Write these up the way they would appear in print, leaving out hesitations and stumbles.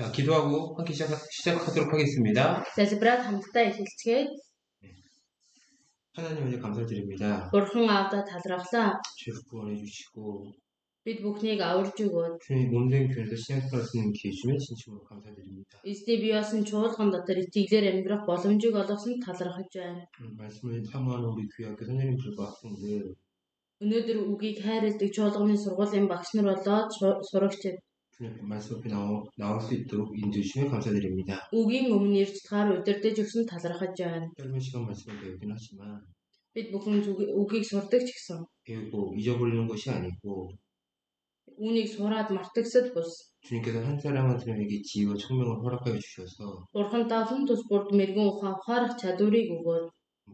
자, 기도하고 함께 시작하도록 하겠습니다. залбираад хамтдаа эхэлцгээе. 하나님 은혜 감사드립니다. Бурхан аавда талархлаа. 주여 구원해 주시고 Бид бүхнийг аварж өгөөд 주님 몸된 교회에서 신앙생활 할 수 있는 기회 주시면 진심으로 감사드립니다. эзний бие болсон чуулган дотор итгэлээр амьдрах боломжийг олгосонд талархаж байна. 말씀을 사모하는 우리 교회 학교 선생님들과 학생들 Өнөөдөр үгийг хайрладаг чуулганы сургуулийн багш нар болоод сурагчид 주님 말씀 앞에 나올 수 있도록 인도해 주시면 감사드립니다. үгийн өмнө ирж тахаар удирдах өгсөн талархаж байна. 짧은 시간 말씀을 배우긴 하지만 Бид бүхэн үгийг сурдаг ч гэсэн 배우고 잊어버리는 것이 아니고 үүнийг сураад мартагсад бус. 주님께서 한 사람 한 사람에게 지혜와 총명을 허락하여 주셔서 Бурхан та хүн тус бүрд мэрэгэн ухаарах чадварыг өгөөд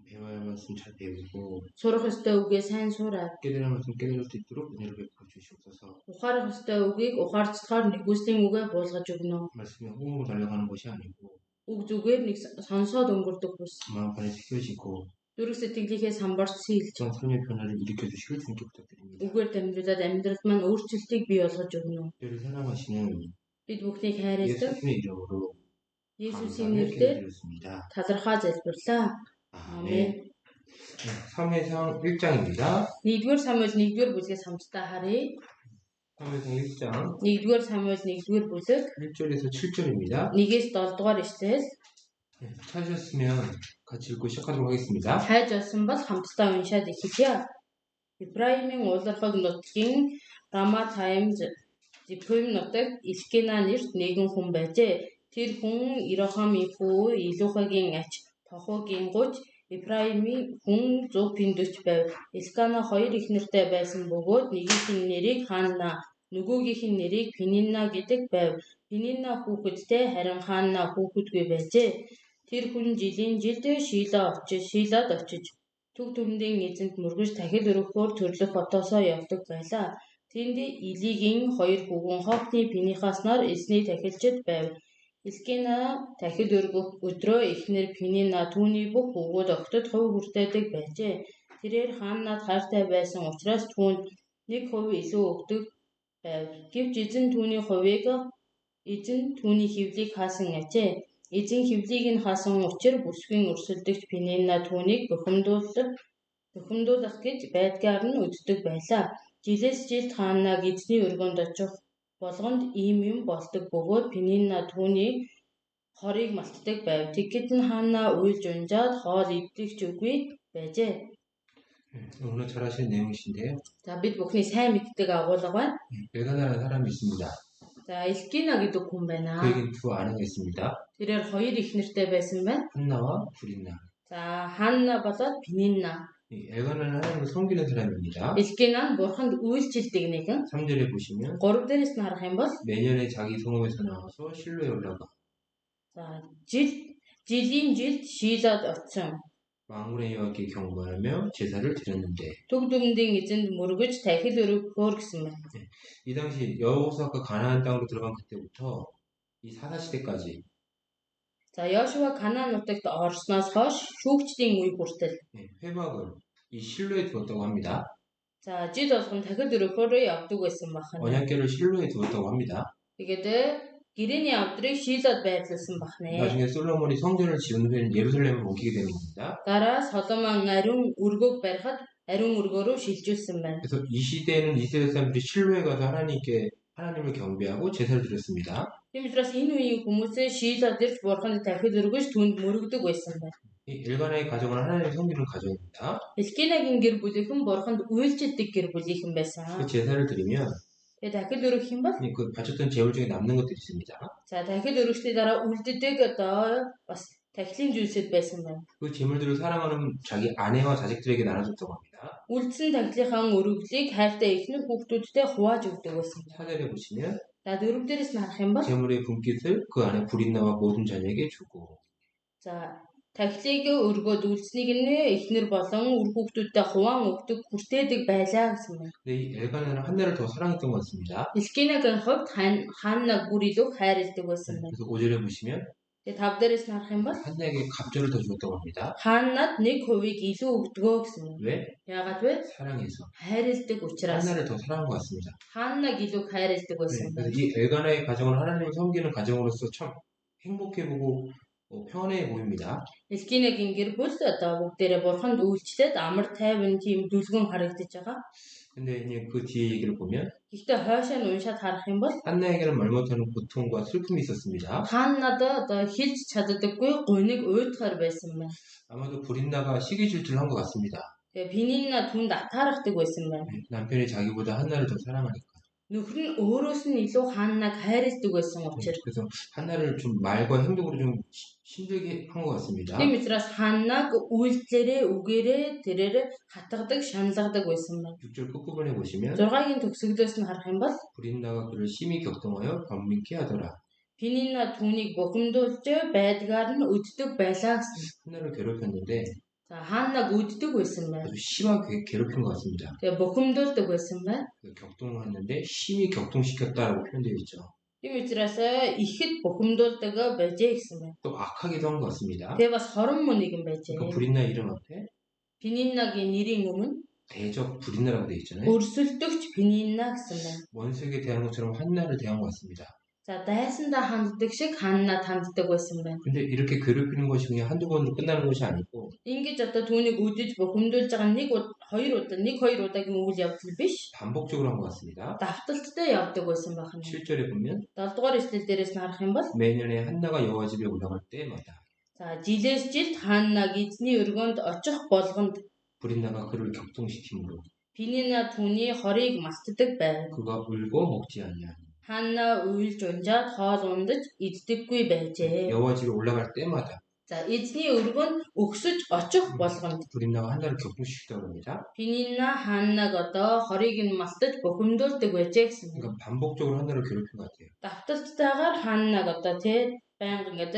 배워야 할 말씀 잘 배우고 сурах ёстой үгээ сайн сураад 깨달을 말씀 깨달을 수 있도록 은혜를 베풀어 주시옵소서. ухаарах ёстой үгийг ухаарцгаар нэгүслийн үгээ буулгаж өгнө. 말씀에 호흡으로 달려가는 것이 아니고 Үг зүгээр нэг сонсоод өнгөрдөг бус. 마음판에 새겨지고 Зүрх сэтгэлийнхээ самбарч сийлж 그런 삶의 변화를 일으켜 주시길 주님께 부탁드립니다. үгээр дамжуулаад амьдралд маань өөрчлөлтийг бий болгож өгнө. 저를 사랑하시는 Бид бүхнийг хайрладаг 예수님의 이름으로 Есүсийн 감사하며 нэрээр 기도드렸습니다. талархаа залбирлаа. 아멘. 사무엘상 1장입니다. 1-р Самуэль 1-р бүлгээс хамтдаа харъя. 사무엘상 1장 1-р Самуэль 1-р бүлэг 1절에서 7절입니다. 1-ээс 7-р ишлэл. 찾으셨으면 같이 읽고 시작하도록 하겠습니다. Хайж олсон бол хамтдаа уншаад эхэлье. Ибраимын улархаг нутгийн Раматаим Зипим нутагт Илкина нэрт нэгэн хүн байжээ. Тэр хүн Ирохамын хүү Илухагийн ач Тохогийн гуч Ибраимын хүн 140 байв. Илкана хоёр эхнэртэй байсан бөгөөд нэгийнх нь нэрийг Ханна, нөгөөгийнх нь нэрийг Пенинна гэдэг байв. Пенинна хүүхэдтэй харин Ханна хүүхэдгүй байжээ. Тэр хүн жилийн жилд Шилод очиж төг төмдийн эзэнт мөргөж дахил өргөхөөр төрлөх хотоосоо явдаг байлаа. Тэнд Илигийн хоёр хүүхэн Хофны Пинихас нар эзний тахилчид байв. Илкина дахил өргөх өдрөө эхнэр Пенинна түүний бүх хүүгүүд огтод хувь хүртээдэг байжээ. Тэрээр Ханнад хайртай байсан учраас түүнд 1% илүү өгдөг байв. Гэвч эзэн түүний хевлийг хаасан ажээ. Эзэн хевлийг нь хаасан учир бүсгүй өрсөлдөгч Пенинна түүнийг бухимдуулах гэж байдгаар нь үздэг байлаа. Жилээс жилд Ханнаг эзний өргөнд очих болгонд ийм юм болдог бөгөөд Пенинна түүний хорыг малтдаг байв. Тэгэхэд нь Ханна уйлж унжаад хоол идэх ч үгүй байжээ. 너무나 잘 아시는 내용이신데요. За бид бүхний сайн мэддэг агуулга байна. 엘가나라는 사람이 있습니다. За Илкина гэдэг хүн байна. 그에겐 두 아내가 있습니다. Тэрээр хоёр эхнэртэй байсан байна. 한나와 브린나. За Ханна болоод Пенинна. 엘가나는 하나님을 섬기는 사람입니다. Илкина нь бурханд үйлчлдэг нэгэн. 3절에 보시면 3 дээрээс нь харах юм бол 매년에 자기 성읍에서 나와서 실로에 올라가 за жилийн жилд Шилод очсон. 망군의 여호와께 경배하며 제사를 드렸는데 Төг дүмдийн эзэнд мөргөж дахил өргөхөөр гэсэн байна. 이 당시 여호수아가 가나안 땅으로 들어간 그때부터 이 사사 시대까지 За Йошуа Канаан нутагт орсноос хойш шүүгчдийн үе хүртэл 회막을 이 실로에 두었다고 합니다. за жид болгон дахил өргөхөөр явдаг байсан байна. 언약궤를 실로에 두었다고 합니다. Тэгээд гэрээний авдрыг Шилод байрлуулсан байна. 나중에 솔로몬이 성전을 지은 후에는 예루살렘을 옮기게 되는 겁니다. Дараа Соломон ариун өргөөг барихад ариун өргөөрөө шилжүүлсэн байна. 그래서 이 시대에는 이스라엘 사람들이 실로에 가서 하나님을 경배하고 제사를 드렸습니다. Тийм учраас энэ үеийн хүмүүсээ Шилод ирж бурханд дахил өргөж түнд мөрөгдөг байсан байна. 이 엘가나의 가정은 하나님을 섬기는 가정입니다. Илкинагийн гэр бүлийнхэн бурханд үйлчлдэг гэр бүлийнхэн байсан. 그 제사를 드리면 Тэгээд дахил өргөх юм бол 그 바쳤던 제물 중에 남는 것들이 있습니다. за дахил өргөсний дараа үлддэг бас тахилын зүйлсэд байсан байна. 그 제물들을 사랑하는 자기 아내와 자식들에게 나눠줬다고 합니다. Үлдсэн тахилынхаа өргөлийг хайртай эхнэр хүүхдүүдтэй хувааж өгдөг байсан. 4절에 보시면 За 4 дээрээс нь харах юм бол 제물의 분깃을 그 안에 브린나와 모든 자녀에게 주고 за тахилыг өргөөд үлдсэнийг нь эхнэр болон үр хүүхдүүдтэй хуваан өгдөг хүртээдэг байлаа гэсэн байна. 근데 이 엘가나는 한나를 더 사랑했던 것 같습니다. Илкинагийн хувьд Ханнаг бүр илүү хайрладаг байсан байна. 그래서 5절에 보시면 Тэгээ 5 дээрээс нь харах юм бол 한나에게 갑절을 더 주었다고 합니다. хааннад 1% илүү өгдөгөө гэсэн юм. 왜? Яагаад вэ? 사랑해서. хайрлдаг учраас. 한나를 더 사랑한 것 같습니다. хааннаг илүү хайрлдаг байсан 네, байна. 그래서 이 엘가나의 가정은 하나님을 섬기는 가정으로서 참 행복해 보고 평안해 보입니다. Элкинагийн гэр бүл одоо бүгдээрээ бурханд үйлчлээд амар тайван тийм дүлгэн харагдаж байгаа. 근데 이제 그 뒤에 얘기를 보면 Гэхдээ хойшоо нь уншаад харах юм бол 한나에게는 말 못하는 고통과 슬픔이 있었습니다. хааннад одоо хэлж чаддаггүй гуниг уйтгаар байсан байна. 아마도 브린나가 시기 질투를 한 것 같습니다. Тэгээ Пенинна түнд атаархдаг байсан байна. 남편이 자기보다 한나를 더 사랑하니까. Нөхөр нь өөрөөс нь илүү хааннаг хайрладаг байсан учраас. 그래서 한나를 좀 말과 행동으로 좀 힘들게 한 것 같습니다. Тийм учраас хааннаг үйлдэлээрээ үгээрээ тэрээр хатгадаг, шаналгадаг байсан байна. 6절 끝부분에 보시면 6-гийн төгсгөлөөс нь харах юм бол 브린나가 그를 심히 격동하여 번민케 하더라. Пенинна түүнийг бухимдуулж байдгаар нь өддөг байлаа гэсэн. 한나를 괴롭혔는데 За хааннаг өддөг байсан байна. 아주 심하게 괴롭힌 것 같습니다. Тэгээ бухимдуулдаг байсан байна. 격동했는데 심히 격동시켰다라고 표현되어 있죠. Тийм учраас ихэд бухимдуулдаг байжээ гэсэн байна. 또 악하기도 한 것 같습니다. Тэгээ бас хорон мөн нэгэн байжээ. 그 브린나 이름 앞에 Пениннагийн нэрийн өмнө 대적 브린나라고 되어 있잖아요. өрсөлдөгч Пенинна гэсэн байна. 원수에게 대한 것처럼 한나를 대한 것 같습니다. За дайсандаа ханддаг шиг хааннад ханддаг байсан байна. 근데 이렇게 괴롭히는 것이 그냥 한두 번으로 끝나는 것이 아니고 Ингэж одоо түүнийг үдэж бухимдуулж байгаа нэг хоёр удаагийн үйл явдал биш. 반복적으로 한 것 같습니다. Давталттай явдаг байсан байна. 7절에 보면 7 дугаар эшлэл дээрээс нь харах юм бол 매년에 한나가 여호와 집에 올라갈 때마다 за жилээс жилд хааннаг эзний өргөнд очих болгонд 브린나가 그를 격동시키므로 Пенинна түүний хорийг мастдаг байв. 그가 울고 먹지 아니하니 Хаанна уйлж унжаад хоол ундаж иддэггүй байжээ. 여호와 집에 올라갈 때마다 За эзний өргөнд өгсөж очих болгонд 브린나가 한나를 격동시키다고 합니다. Пенинна хааннаг одоо хорийг нь малтаж бухимдуулдаг байжээ гэсэн. 그러니까 반복적으로 한나를 괴롭힌 것 같아요. Давталтайгаар хааннаг одоо байнга ингээд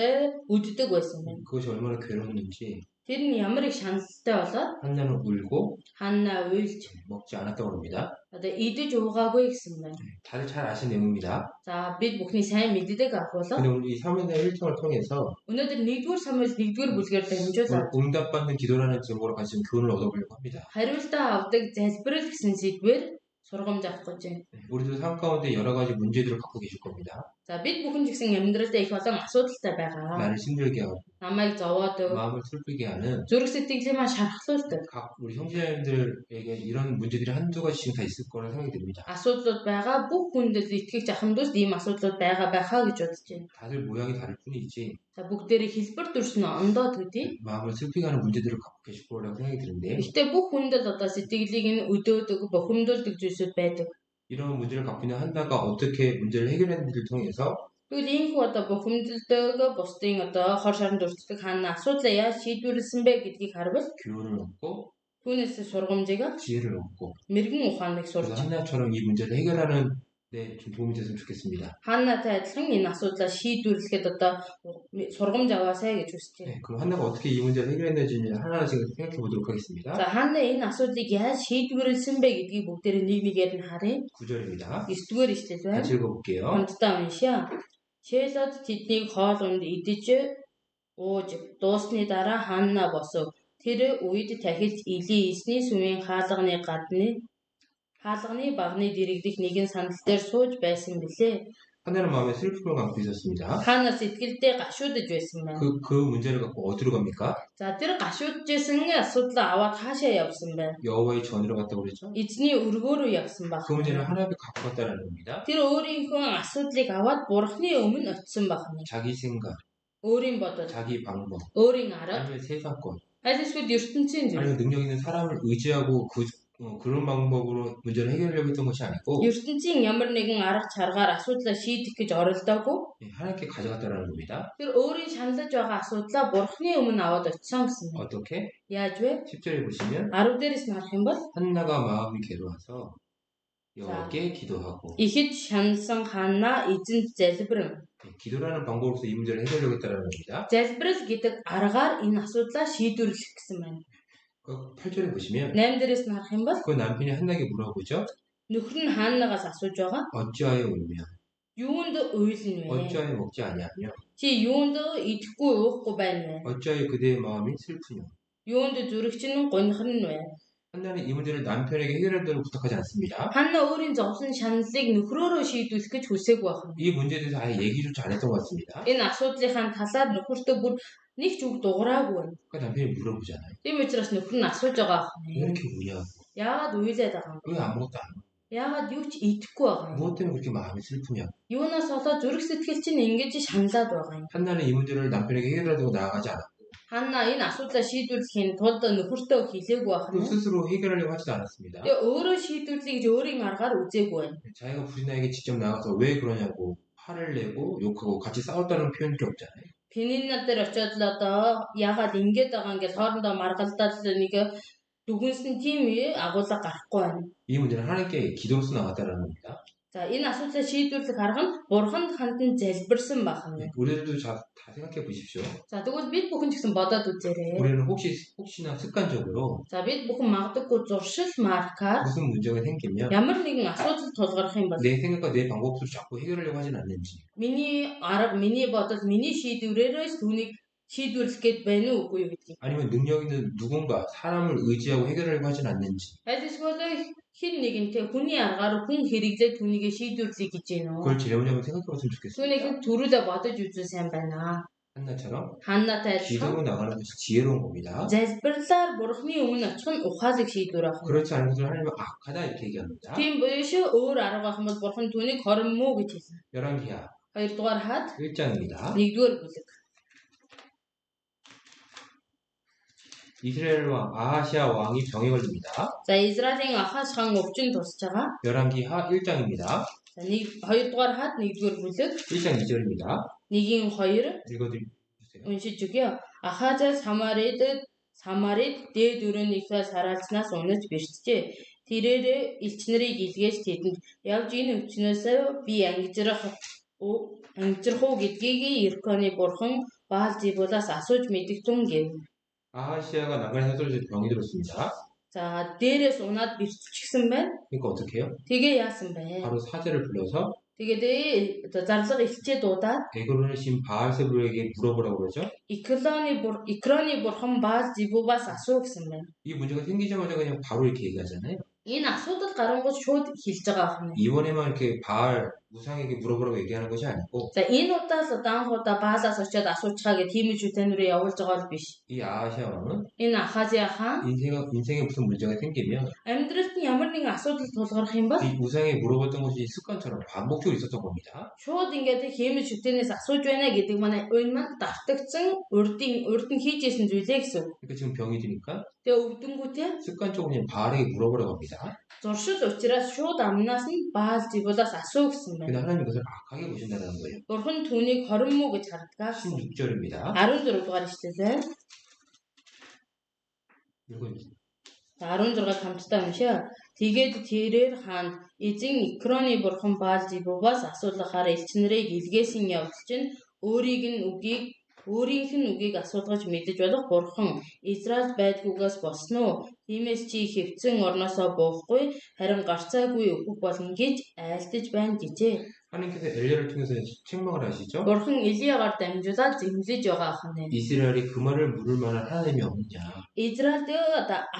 үддэг байсан байна. 그것이 얼마나 괴로웠는지 Тэр нь ямар их шаналтай болоод 한나는 울고 хаанна уйлж 먹지 않았다고 합니다. одоо идэж уугаагүй гэсэн байна. 다들 잘 아시는 내용입니다. За бид бүхний сайн мэддэг агуулга. 근데 오늘 이 사무엘 1장을 통해서 Өнөөдөр 1-р Самуэль 1-р бүлгээр дамжуулаад 응답받는 기도라는 제목으로 같이 좀 교훈을 얻어보려고 합니다. хариултаа авдаг залбирал гэсэн сэдвээр сургамж авах гэж байна. 우리도 삶 가운데 여러 가지 문제들을 갖고 계실 겁니다. За бид бүхэн ч гэсэн амьдралдаа их олон асуудалтай байгаа. 나를 힘들게 하고 Намайг зовоодог, 마음을 슬프게 하는 зүрх сэтгэлээ маань шархлуулдаг 각 우리 형제자매들에게 이런 문제들이 한두 가지씩 다 있을 거라 생각이 듭니다. асуудлууд байгаа. Бүх хүндэд итгэгч ахмадуус ийм асуудлууд байгаа байхаа гэж бодож байна. 다들 모양이 다를 뿐이지 За бүгдээрээ хэлбэр төрсөн ондоод төдий. 마음을 슬프게 하는 문제들을 갖고 계실 거라고 생각이 드는데 Гэхдээ бүх хүндэд одоо сэтгэлийг нь өдөөдөг, бухимдуулдаг зүйлсүүд байдаг. 이런 문제를 갖고 있는 한나가 어떻게 문제를 해결했는지를 통해서 Тэгвэл ийхүү одоо бухимдалдаг, бусдын одоо хор шоронд өртдөг хаана асуудлаа яаж шийдвэрлсэн бэ гэдгийг харвал 교훈을 얻고 түүнээс сургамжийг 지혜를 얻고 мэрэгэн ухааныг 그래서 сурч 한나처럼 이 문제를 해결하는 데 좀 도움이 됐으면 좋겠습니다. хаанаатай адилхан энэ асуудлаа шийдвэрлэхэд одоо сургамж аваасай гэж хүсэж байна. 네, 그럼 한나가 어떻게 이 문제를 해결했는지 하나씩 생각해 보도록 하겠습니다. За хаана энэ асуудлыг яаж шийдвэрлсэн бэ гэдгийг бүгдээрээ нэг нэгээр нь харъя. 9절입니다. 9-р ишлэл байна. 같이 읽어볼게요. Хамтдаа уншъя. Шээлод тэднийг хоол унд идэж ууж дуусны дараа хаана босов. Тэр үед тахилж Эли эсний сүмийн хаалганы багны дэрэгдэх нэгэн сандал дээр сууж байсан билээ. 한나는 마음에 슬픔을 갖고 있었습니다. Хаана сэтгэлдээ гашуудж байсан байна. 그 문제를 갖고 어디로 갑니까? За тэр гашууджсэн асуудлаа аваад хаашаа явсан байна. 여호와의 전으로 갔다고 그랬죠? Эзний өргөөрөө явсан баг. 그 문제를 하나님께 갖고 갔다는 겁니다. Тэр өөрийнхөө асуудлыг аваад бурхны өмнө очисон байна. 자기 생각, өөрийн бодол, 자기 방법, өөрийн арга, 아니면 세상권, аль эсвэл ертөнцийн зүйл. 아니면 능력 있는 사람을 의지하고 그런 방법으로 문제를 해결하려고 했던 것이 아니고 ертөнцийн ямар нэгэн арга чаргаар асуудлаа шийдэх гэж оролдоогүй. 하나님께 가져갔다는 겁니다. Тэр өөрийн шаналж байгаа асуудлаа бурхны өмнө аваад очисон гэсэн юм. 어떻게? Яаж вэ? 10절에 보시면 10 дээрээс нь харах юм бол 한나가 마음이 괴로워서 여호와께 기도하고 ихэд шаналсан хаана эзэнт залбирэн. 기도라는 방법으로서 이 문제를 해결하려고 했다는 겁니다. Залбирал гэдэг аргаар энэ асуудлаа шийдвэрлэх гэсэн байна. 8절에 보시면 8 дээрээс нь харах юм бол 그 남편이 한나에게 물어보죠. нөхөр нь хаанаагаас асууж байгаа. 어찌하여 울며 Юунд уйлна вэ? 어찌하여 먹지 아니하며 Чи юунд идэхгүй уухгүй байна вэ? 어찌하여 그대의 마음이 슬프냐. Юунд зүрх чинь гонхорн вэ? 한나는 이 문제를 남편에게 해결하도록 부탁하지 않습니다. Ханна өөрийн зовсон шаналлыг нөхрөөрөө шийдвүүлэх гэж хүсээгүй байна. 이 문제에 대해서 아예 얘기조차 안 했던 것 같습니다. Энэ асуудлынхаа талаар нөхөртөө бүр нэг ч үг дуураагүй байна. 그러니까 남편이 물어보잖아요. Тийм учраас нөхөр нь асууж байгаа 왜 юм. 이렇게 우냐고. Яагаад уйлаад байгаа юм? 왜 아무것도 안 먹어. Яагаад юу ч идэхгүй байгаа юм? 무엇 때문에 그렇게 마음이 슬프냐고. Юунаас болоод зүрх сэтгэл чинь ингэж шаналаад байгаа юм. 한나는 이 문제를 남편에게 해결하도록 나아가지 않았고 Ханна энэ асуудлаа шийдвэрлэхийн тулд нөхөртөө хэлээгүй байх 또 нь. 스스로 해결하려고 하지도 않았습니다. Тэгээ өөрөө шийдвэрлэе гэж өөрийн аргаар үзээгүй байна. 자기가 부인에게 직접 나가서 왜 그러냐고 화를 내고 욕하고 같이 싸웠다는 표현이 없잖아요. Пенинна дээр очиод л одоо яагаад ингэж байгаа ингээд хоорондоо маргалдаад нэг дүгнсэн тийм агуулга гарахгүй байна. 이 문제는 하나님께 기도로서 나갔다는 겁니다. За энэ асуудлаа шийдвэрлэх арга нь бурханд хандан залбирсан байх нь. 우리들도 다 생각해 보십시오. За тэгвэл бид бүхэн ч гэсэн бодоод үзээрэй. 우리는 혹시나 습관적으로 За бид бүхэн магадгүй зуршил маркаар 무슨 문제가 생기면 ямар нэгэн асуудал тулгарх юм бол 내 생각과 내 방법으로 자꾸 해결하려고 하진 않는지 миний арга, миний бодол, миний шийдвэрээрээс түүнийг шийдвэрлэх гээд байна уу үгүй юу гэдгийг. 아니면 능력 있는 누군가 사람을 의지하고 해결하려고 하진 않는지 Аль эсвэл хин нэгэнтэй хүний аргаар хүн хэрэглээд түүнийг шийдвэрлэе гэж байна уу? 그걸 제자분이 생각해 봤으면 좋겠어요. Түүнийг төрөлөө бодож үзвэл сайн байна. 한나처럼 Ханнатай адилхан 기도로 나가는 것이 지혜로운 겁니다. залбирлаар бурхны өмнө очих нь ухаалаг шийдвэр авах. 그렇지 않은 것을 하나님은 악하다 이렇게 얘기합니다. Тийм биш өөр арга байх юм бол бурхан түүнийг хорон муу гэж хэлнэ. 열왕기하 Хоёрдугаар хаад 1장입니다. нэгдүгээр бүлэг. 이스라엘 왕 아하시아 왕이 병에 걸립니다. За Израилийн Ахаз хаан өвчин тусч байгаа. 열왕기하 1장입니다. За хоёрдугаар хаад нэгдүгээр бүлэг 1장 2절입니다. 1-2 읽어드리세요. уншиж өгье. Ахазаас Самарид дээд өрөөнийхөө сараалцнаас унаж бэрчжээ. Тэрээр элч нарыг илгээж тэдэнд явж энэ өвчнөөс би ангижрах уу гэдгийг Ирконы бурхан Баал-зебулаас асууж мэдэгдэн гэв. 아하시아가 난간에서 떨어져 병이 들었습니다. За дээрээс унаад бэрччихсэн байна. 그러니까 어떻게 해요? Тэгээ яасан бэ? 바로 사제를 불러서 Тэгээд зарлага илчээ дуудаад 에그론의 신 바알세불에게 물어보라고 그러죠. Икроны бурхан Баал-зебулаас асуу гэсэн байна. 이 문제가 생기자마자 그냥 바로 이렇게 얘기하잖아요. Энэ асуудал гарангууд шууд хэлж байгаа юм. 이번에만 이렇게 바알 우상에게 물어보라고 얘기하는 것이 아니고 За энэ удаас данхуудаа Баалаас очиод асуучгаа гэх тийм ч үтэнрээ явуулж байгаа бол биш. 이 아하시아 왕은 Энэ Ахазиа хаан 인생에 무슨 문제가 생기면 амьдралд нь ямар нэгэн асуудал тулгарх юм бол 이 우상에 물어봤던 것이 습관처럼 반복적으로 있었던 겁니다. шууд ингээд хэмж шүтэнээс асууж байна гэдэг манай өн маань давтагдсан урд нь хийж исэн зүйлээ гэсэн. 그러니까 지금 병이 드니까 Тэгээ өвдөнгүүтээ 습관적으로 그냥 바알에게 물어보라고 합니다. зуршил учраас шууд амнаас нь Баал-зебулаас асуу гэсэн 근데 байна. 하나님 그것을 악하게 보신다는 거예요. Бурхан түүнийг хорон муу гэж харддаг. 16절입니다. 14 дугаар ишлэлээ. 읽어주세요. 16-ад хамтдаа уншаа. Тэгээд тэрээр хаан эзэн Икроны бурхан Баал-зебулаас асуулахаар элч нарыг илгээсэн явдал чинь өөрийнх нь үгийг асуулгаж мэдэж болох бурхан Израиль байдгүйгээс босно уу? Тиймээс чи хэвцэн орноосоо буухгүй харин гарцаагүй өгөх болно гэж айлдаж байна гэжээ. 하나님께서 엘리야를 통해서 책망을 하시죠. Бурхан Илиягаар дамжуулаад зэмлэж байгаа ахна. 이스라엘이 그 말을 물을 만한 하나님이 없느냐. Израильд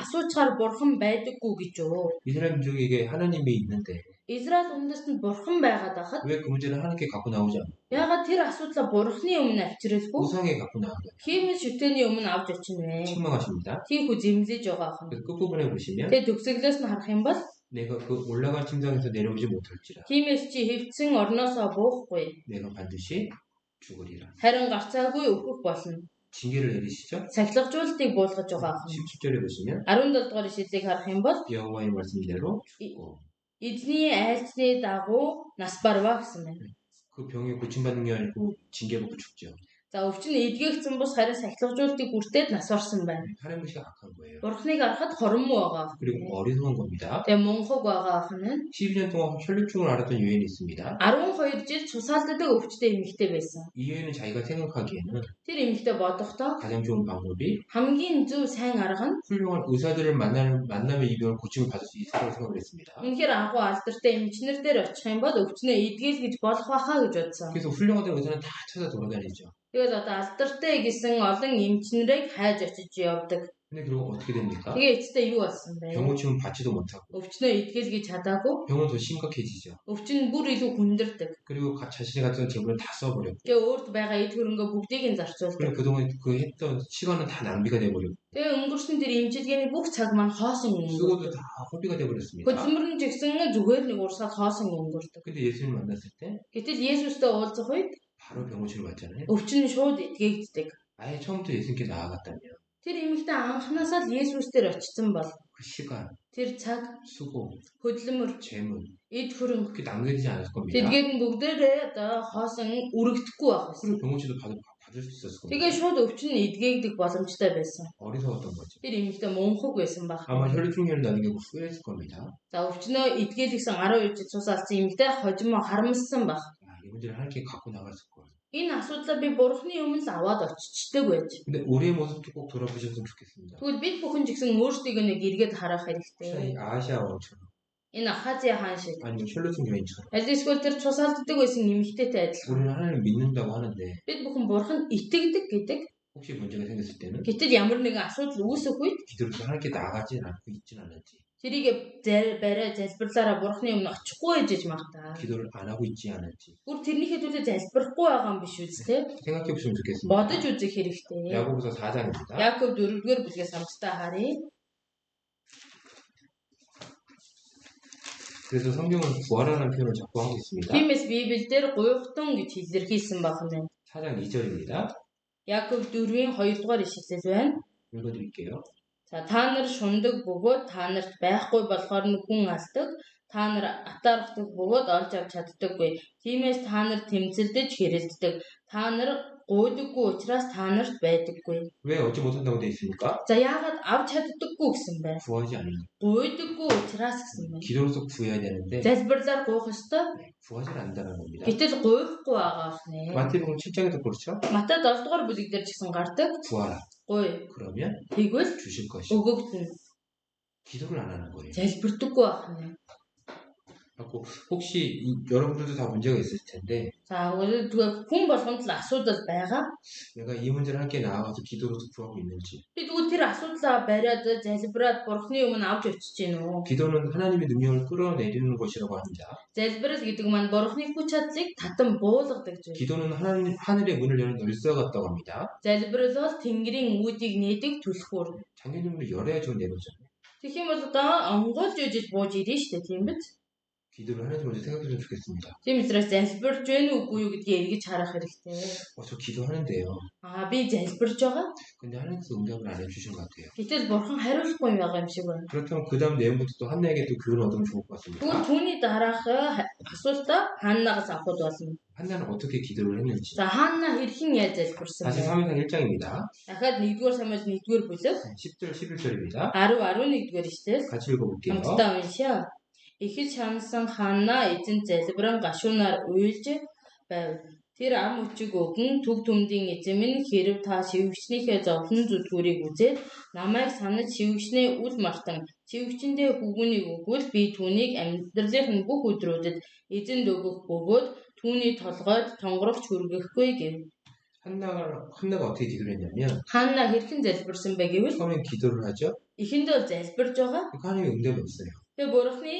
асуучаар бурхан байдаггүй гэж юу? 이스라엘 민족에게 하나님이 있는데 Израиль үндэстэнд бурхан байгаад байхад 왜 그 문제를 하나님께 갖고 나오지 않고 яагаад тэр асуудлаа бурханы өмнө авчирэлгүй? 우상에 갖고 나오냐. Хиймэл шүтэний өмнө авч очино вэ? 책망하십니다. Тийхүү зэмлэж байгаа ахна. 그래서 끝부분에 보시면 Тэгээ төгсгөлөөс нь харах юм бол 내가 그 올라간 침상에서 내려오지 못할지라 тиймээс чи хэвцэн орноосоо буухгүй 내가 반드시 죽으리라. харин гарцаагүй өгөх болно. 징계를 내리시죠. Сахилгажуултыг буулгаж байгаа ахна. 17절에 보시면 17 дугаар ишлэлийг харах юм бол 여호와의 말씀대로 죽고 эзний айлцны дагуу нас барваа гэсэн байна. 그 병에 고침받는 게 아니고 징계 받고 죽죠. За өвчин эдгээгдсэн бус харин сахилгажуултыг хүртээд нас орсон байна. 하나님 무시가 악한 거예요. Бурхныг харахад хорон муу байгаа. 그리고 어리석은 겁니다. Тэгээ мунхаг байгаа ахын 12년 동안 혈류증을 앓았던 여인이 있습니다. 12 жил цусаалддаг өвчтэй эмэгтэй байсан. 이 여인은 자기가 생각하기에는 Тэр эмэгтэй бодохдоо 가장 좋은 방법이 хамгийн зөв сайн арга нь 훌륭한 의사들을 만나면 이 병을 고침을 받을 수 있을 거라고 생각을 했습니다. үнэхээр анхуу алдартай эмчнэр дээр очих юм бол өвчнөө эдгээл гэж болох байхаа гэж бодсон. 그래서 훌륭하다는 의사는 다 찾아 돌아다니죠. Тэгээд одоо алдартай гэсэн олон эмчнэрийг хайж очиж явдаг. 근데 그리고 어떻게 됩니까? Тэгээ эцэстээ юу болсон бэ? 병 고침은 받지도 못하고 өвчнөө эдгэлгэж чадаагүй. 병은 더 심각해지죠. өвчин бүр илүү хүндэрдэг. 그리고 자신이 갖던 재물을 다 써버렸고 Тэгээ өөрт байгаа эд хөрөнгөө бүгдийг нь зарцуулдаг. 그리고 그동안 그 했던 시간은 다 낭비가 돼버리고 Тэгээ өнгөрсөн тэр эмчилгээний бүх цаг маань хоосон өнгөрдөг. 쓰고도 다 허비가 돼버렸습니다. Хөдөлмөр нь ч гэсэн зүгээр нэг урсаад хоосон өнгөрдөг. 근데 예수님 만났을 때 Гэтэл Есүстэй уулзах үед 바로 병 고침을 받잖아요. өвчин нь шууд эдгээгддэг. 아예 처음부터 예수님께 나아갔다면 Тэр эмэгтэй анханасаа л Есүс дээр очсон бол 그 시간, тэр цаг, 수고, хөдөлмөр, 재물 эд хөрөнгө 그게 낭비되지 않을 겁니다. тэдгээд нь бүгдээрээ одоо хоосон өргөдөхгүй байх байсан. 그리고 병 고침도 받을 수 있었을 겁니다. Тэгээ шууд өвчин нь эдгээгдэх боломжтой байсан. 어리석었던 거죠. Тэр эмэгтэй мунхаг байсан баг. 아마 혈류증에는 나중에 후회했을 겁니다. За өвчнөө эдгээгдсэн 12 жил цус алсан эмэгтэй хожимо харамссан баг. 이 문제를 하나님께 갖고 나갔을 거예요. Энэ асуудлаа би Бурхны өмнө л аваад очичдаг байж. 근데 우리의 모습도 꼭 돌아보셨으면 좋겠습니다. Тэгвэл бид бүхэн ч гэсэн өөрсдийгөө нэг эргээд харах хэрэгтэй. 혹시 아시아 왕처럼 Энэ Ахазia хаан шиг. 아니면 혈류증 여인처럼 Аль эсвэл тэр цус алддаг байсан эмэгтэйтэй адилхан. 우리는 하나님을 믿는다고 하는데 Бид бүхэн Бурханд итгэдэг гэдэг. 혹시 문제가 생겼을 때는 Гэтэл ямар нэгэн асуудал үүсэх үед 기도로서 하나님께 나아가지 않고 있진 않은지 тэрийг барай залбирлаараа Бурхны өмнө очихгүй ээжж магтаа. 기도를 안 하고 있지 않은지 Бүр тэрнийхээ төлөө залбирахгүй байгаа юм биш үстэй. 생각해 보시면 좋겠습니다. Бодож үзэх хэрэгтэй. 야고보서 4장입니다. Яаков 4-р бүлгээс хамтдаа харъя. 그래서 성경은 부활하는 표현을 자꾸 하고 있습니다. Тиймээс Библиэлд гуйхтун гэж илэрхийлсэн байна. 4장 2절입니다. Яаков 4-ийн 2-р ишлэл байна. 읽어드릴게요. За та нар шундаг бөгөөд та нарт байхгүй болохоор нь хүн алдаг. Та нар атаархдаг бөгөөд олж авч чаддаггүй. Тиймээс та нар тэмцэлдэж хэрэлддэг. Та нар гуйдаггүй учраас та нарт байдаггүй. 왜 얻지 못한다고 되어 있습니까? За яагаад авч чаддаггүй гэсэн бэ? 구하지 않는 Гуйдаггүй учраас гэсэн байна. 기도로서 구해야 되는데 Залбирлаар гуйх ёстой. 구하지 않는다는 겁니다. Гэтэл гуйхгүй байгаа шнэ. 마태복음 7장에도 그렇죠? Матай 7-р бүлэг дээр ч гэсэн гардаг. 구하라. Гуй. 그러면 Тэгвэл 주실 것이. өгөгдөн. 기도를 안 하는 거예요. залбирдаггүй байна. 그래서 혹시 여러분들도 다 문제가 있을 텐데 За тэгвэл хүн болгонд л асуудал байгаа. 내가 이 문제를 함께 나아가서 기도로서 구하고 있는지 Би тэгвэл тэр асуудлаа бариад залбираад Бурхны өмнө авч очиж гин үү? 기도는 하나님의 능력을 끌어내리는 것이라고 합니다. Залбирал гэдэг маань Бурхны хүч чадлыг татан буулгадаг зүйл. 기도는 하늘의 문을 여는 열쇠와 같다고 합니다. Залбирал бол Тэнгэрийн үүдийг нээдэг түлхүүр. 잠긴 문을 열어야 저 내놓잖아요. Тэгэх юм бол одоо онгойлж үжиж бууж ирнэ шүү дээ, тийм биз? 기도를 하는지 먼저 생각해 주면 좋겠습니다. Тийм учраас залбирж байна уугүй юу гэдгийг эргэж харах хэрэгтэй. 저 기도하는데요. Би залбирж байгаа. 근데 하나님께서 응답을 안 해주신 것 같아요. Гэтэл Бурхан хариулахгүй байгаа юм шиг байна. 그렇다면 그 다음 내용부터 또 한나에게 또 교훈을 얻으면 좋을 것 Тэгвэл 같습니다. түүний дараах асуултаа Ханнагаас авах болно. 한나는 어떻게 기도를 했는지. За Ханна хэрхэн яаж залбирсан 다시 бэ? 사무엘상 1장입니다. Дахиад 1-р Самуэль 1-р бүлэг 10절 11절입니다. 10-11-р ишлэл 같이 읽어볼게요. хамтдаа уншъя. Ихэж хансан Ханна эзэн залбиран гашуунаар уйлж байв. Тэр ам өчиг өгөн төг төмдийн эзэм нь хэрв та шивгчнийхээ зовлон зүтгүүрийг үзээд намайг санаж шивгчнээ үл мартан шивгчэндээ хүүгүнийг өгвөл би түүнийг амьдралын бүх өдрүүдэд эзэнд өгөх бөгөөд түүний толгойд тонгорогч хүргэхгүй гэв. 한나가 어떻게 기도를 했냐면 Ханна хэрхэн залбирсан бэ гэвэл 처음엔 기도를 하죠. эхэндээ залбирж байгаа. 하나님의 응답이 없어요. Тэгээ Бурхны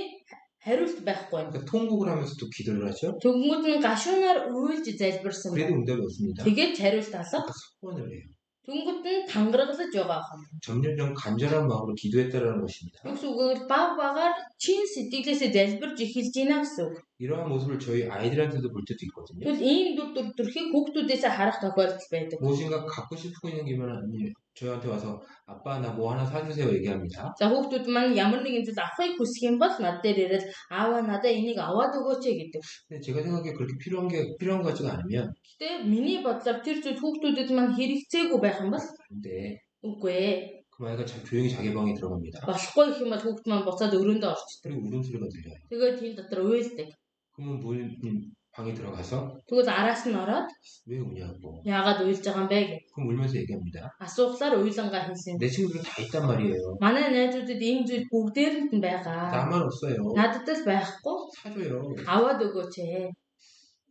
хариулт байхгүй. 그러니까 통곡을 하면서도 기도를 하죠. Тэгмүүд нь гашуунаар уйлж залбирсан 그래도 байна. 응답이 없습니다. Тэгээд хариулт алга. 소원을 해요. Тэнгүүд нь тангаргалж байгаа юм. 점점 간절한 마음으로 기도했다라는 것입니다. Юус үгээр баг багаар чин сэтгэлээсээ залбирж эхэлж байна гэсэн үг. 이러한 모습을 저희 아이들한테도 볼 때도 있거든요. Тэгвэл ийм дүр төрхийг хүүхдүүдээс харах тохиолдол байдаг. 무엇인가 갖고 싶고 있는 게 아니면 저희한테 와서 아빠 나 뭐 하나 사주세요 얘기합니다. За хүүхдүүд маань ямар нэгэн зүйл авахыг хүсэх юм бол над дээр ирээд ааваа надаа энийг аваад өгөөч гэдэг. 근데 제가 생각에 그렇게 필요한 것 같지가 않으면 Гэтэ миний бодлоор тэр зүйл хүүхдүүдэд маань хэрэгцээгүй байх юм бол 안 돼. үгүй ээ. 그럼 아이가 조용히 자기 방에 들어갑니다. Болохгүй гэх юм бол хүүхд маань буцаад өрөөндөө орчдөг. 그리고 울음소리가 들려요. Тэгээд тийм дотор уйлдаг. 그러면 부모님 방에 들어가서 Тэгвэл араас нь ороод 왜 우냐고. яагаад уйлж байгаа юм бэ гэж 그럼 울면서 얘기합니다. асуухлаар уйлангаа хэлсэн. 내 친구들은 다 있단 말이에요. Манай найзуудад энэ зүйл бүгдээрэнд нь байгаа. 나만 없어요. Надад л байхгүй. 사줘요. Аваад өгөөч ээ.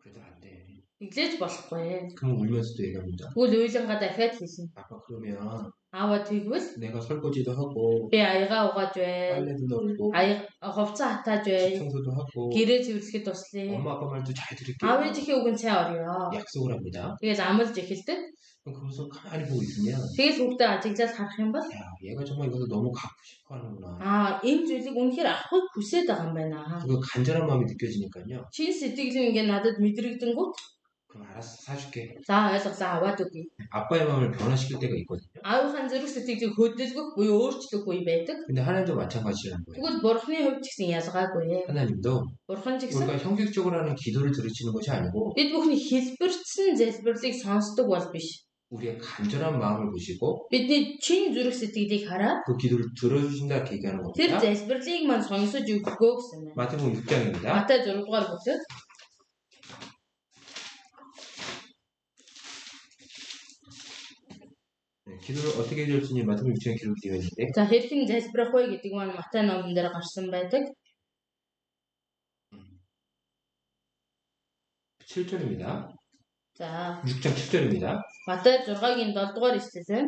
그래도 안 돼. Иглээж болохгүй. 그럼 울면서도 얘기합니다. Тэгвэл уйлангаа дахиад хэлсэн. 아빠 그러면 Аваа тэгвэл 내가 설거지도 하고 би аяга угааж бай. 빨래도 널고 Хувцас хатааж бай. 집 청소도 하고 Гэрээ цэвэрлэхэд туслая. 엄마 아빠 말도 잘 들을게요. 아버 ээжийнхээ үгэнд сайн орё. 약속을 합니다. Тэгээд амлж эхэлдэг. 그럼 그러면서 가만히 보고 있으면 Тэгээд хүүхдээ ажиглаад харах юм бол 야 얘가 정말 이것을 너무 갖고 싶어 하는구나. энэ зүйлийг үнэхээр авахыг хүсээд байгаа юм байна. 그 간절한 마음이 느껴지니까요. Чин сэтгэл ингээ надад мэдрэгдэнгүүт 그럼 알았어 사줄게. за ойлголоо аваад өгье. 아빠의 마음을 변화시킬 때가 있거든요. Аавынхаа зэрэг сэтгэлийг хөдөлгөх буюу өөрчлөх үе байдаг. 근데 하나님도 마찬가지라는 거예요. Тэгвэл бурхны хувьд ч гэсэн ялгаагүй. 하나님도 Бурхан ч гэсэн 우리가 형식적으로 하는 기도를 들으시는 것이 아니고 бид бүхний хэлбэрчсэн залбирлыг сонсдог бол биш. 우리의 간절한 마음을 보시고 Бидний чин зүрх сэтгэлийг хараад 그 기도를 들어주신다 이렇게 얘기하는 тэр 겁니다. залбирлыг маань сонсож өгөхөө гэсэн байна. 마태복음 6장입니다. Матай 6 дугаар бүлэг 기도를 어떻게 해야 될지 마태복음 6장에 기록되어 있는데 за хэрхэн залбирах вэ гэдэг маань Матай номон дээр гарсан байдаг. 7절입니다. За 6장 7절입니다. Матай 6-гийн 7 дугаар ишлэлээр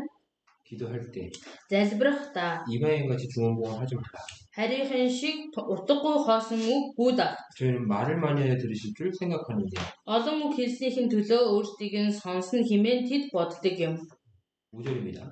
기도할 때 залбирахдаа 이방인같이 중언부언 하지 마라. харийнхын шиг утгагүй хоосон үг гүйдэг. 저희는 말을 많이 하여 들으실 줄 생각하는데 Олон үг хэлснийхэн төлөө өөрсдийг нь сонсно хэмээн тэд боддог юм. 5절입니다.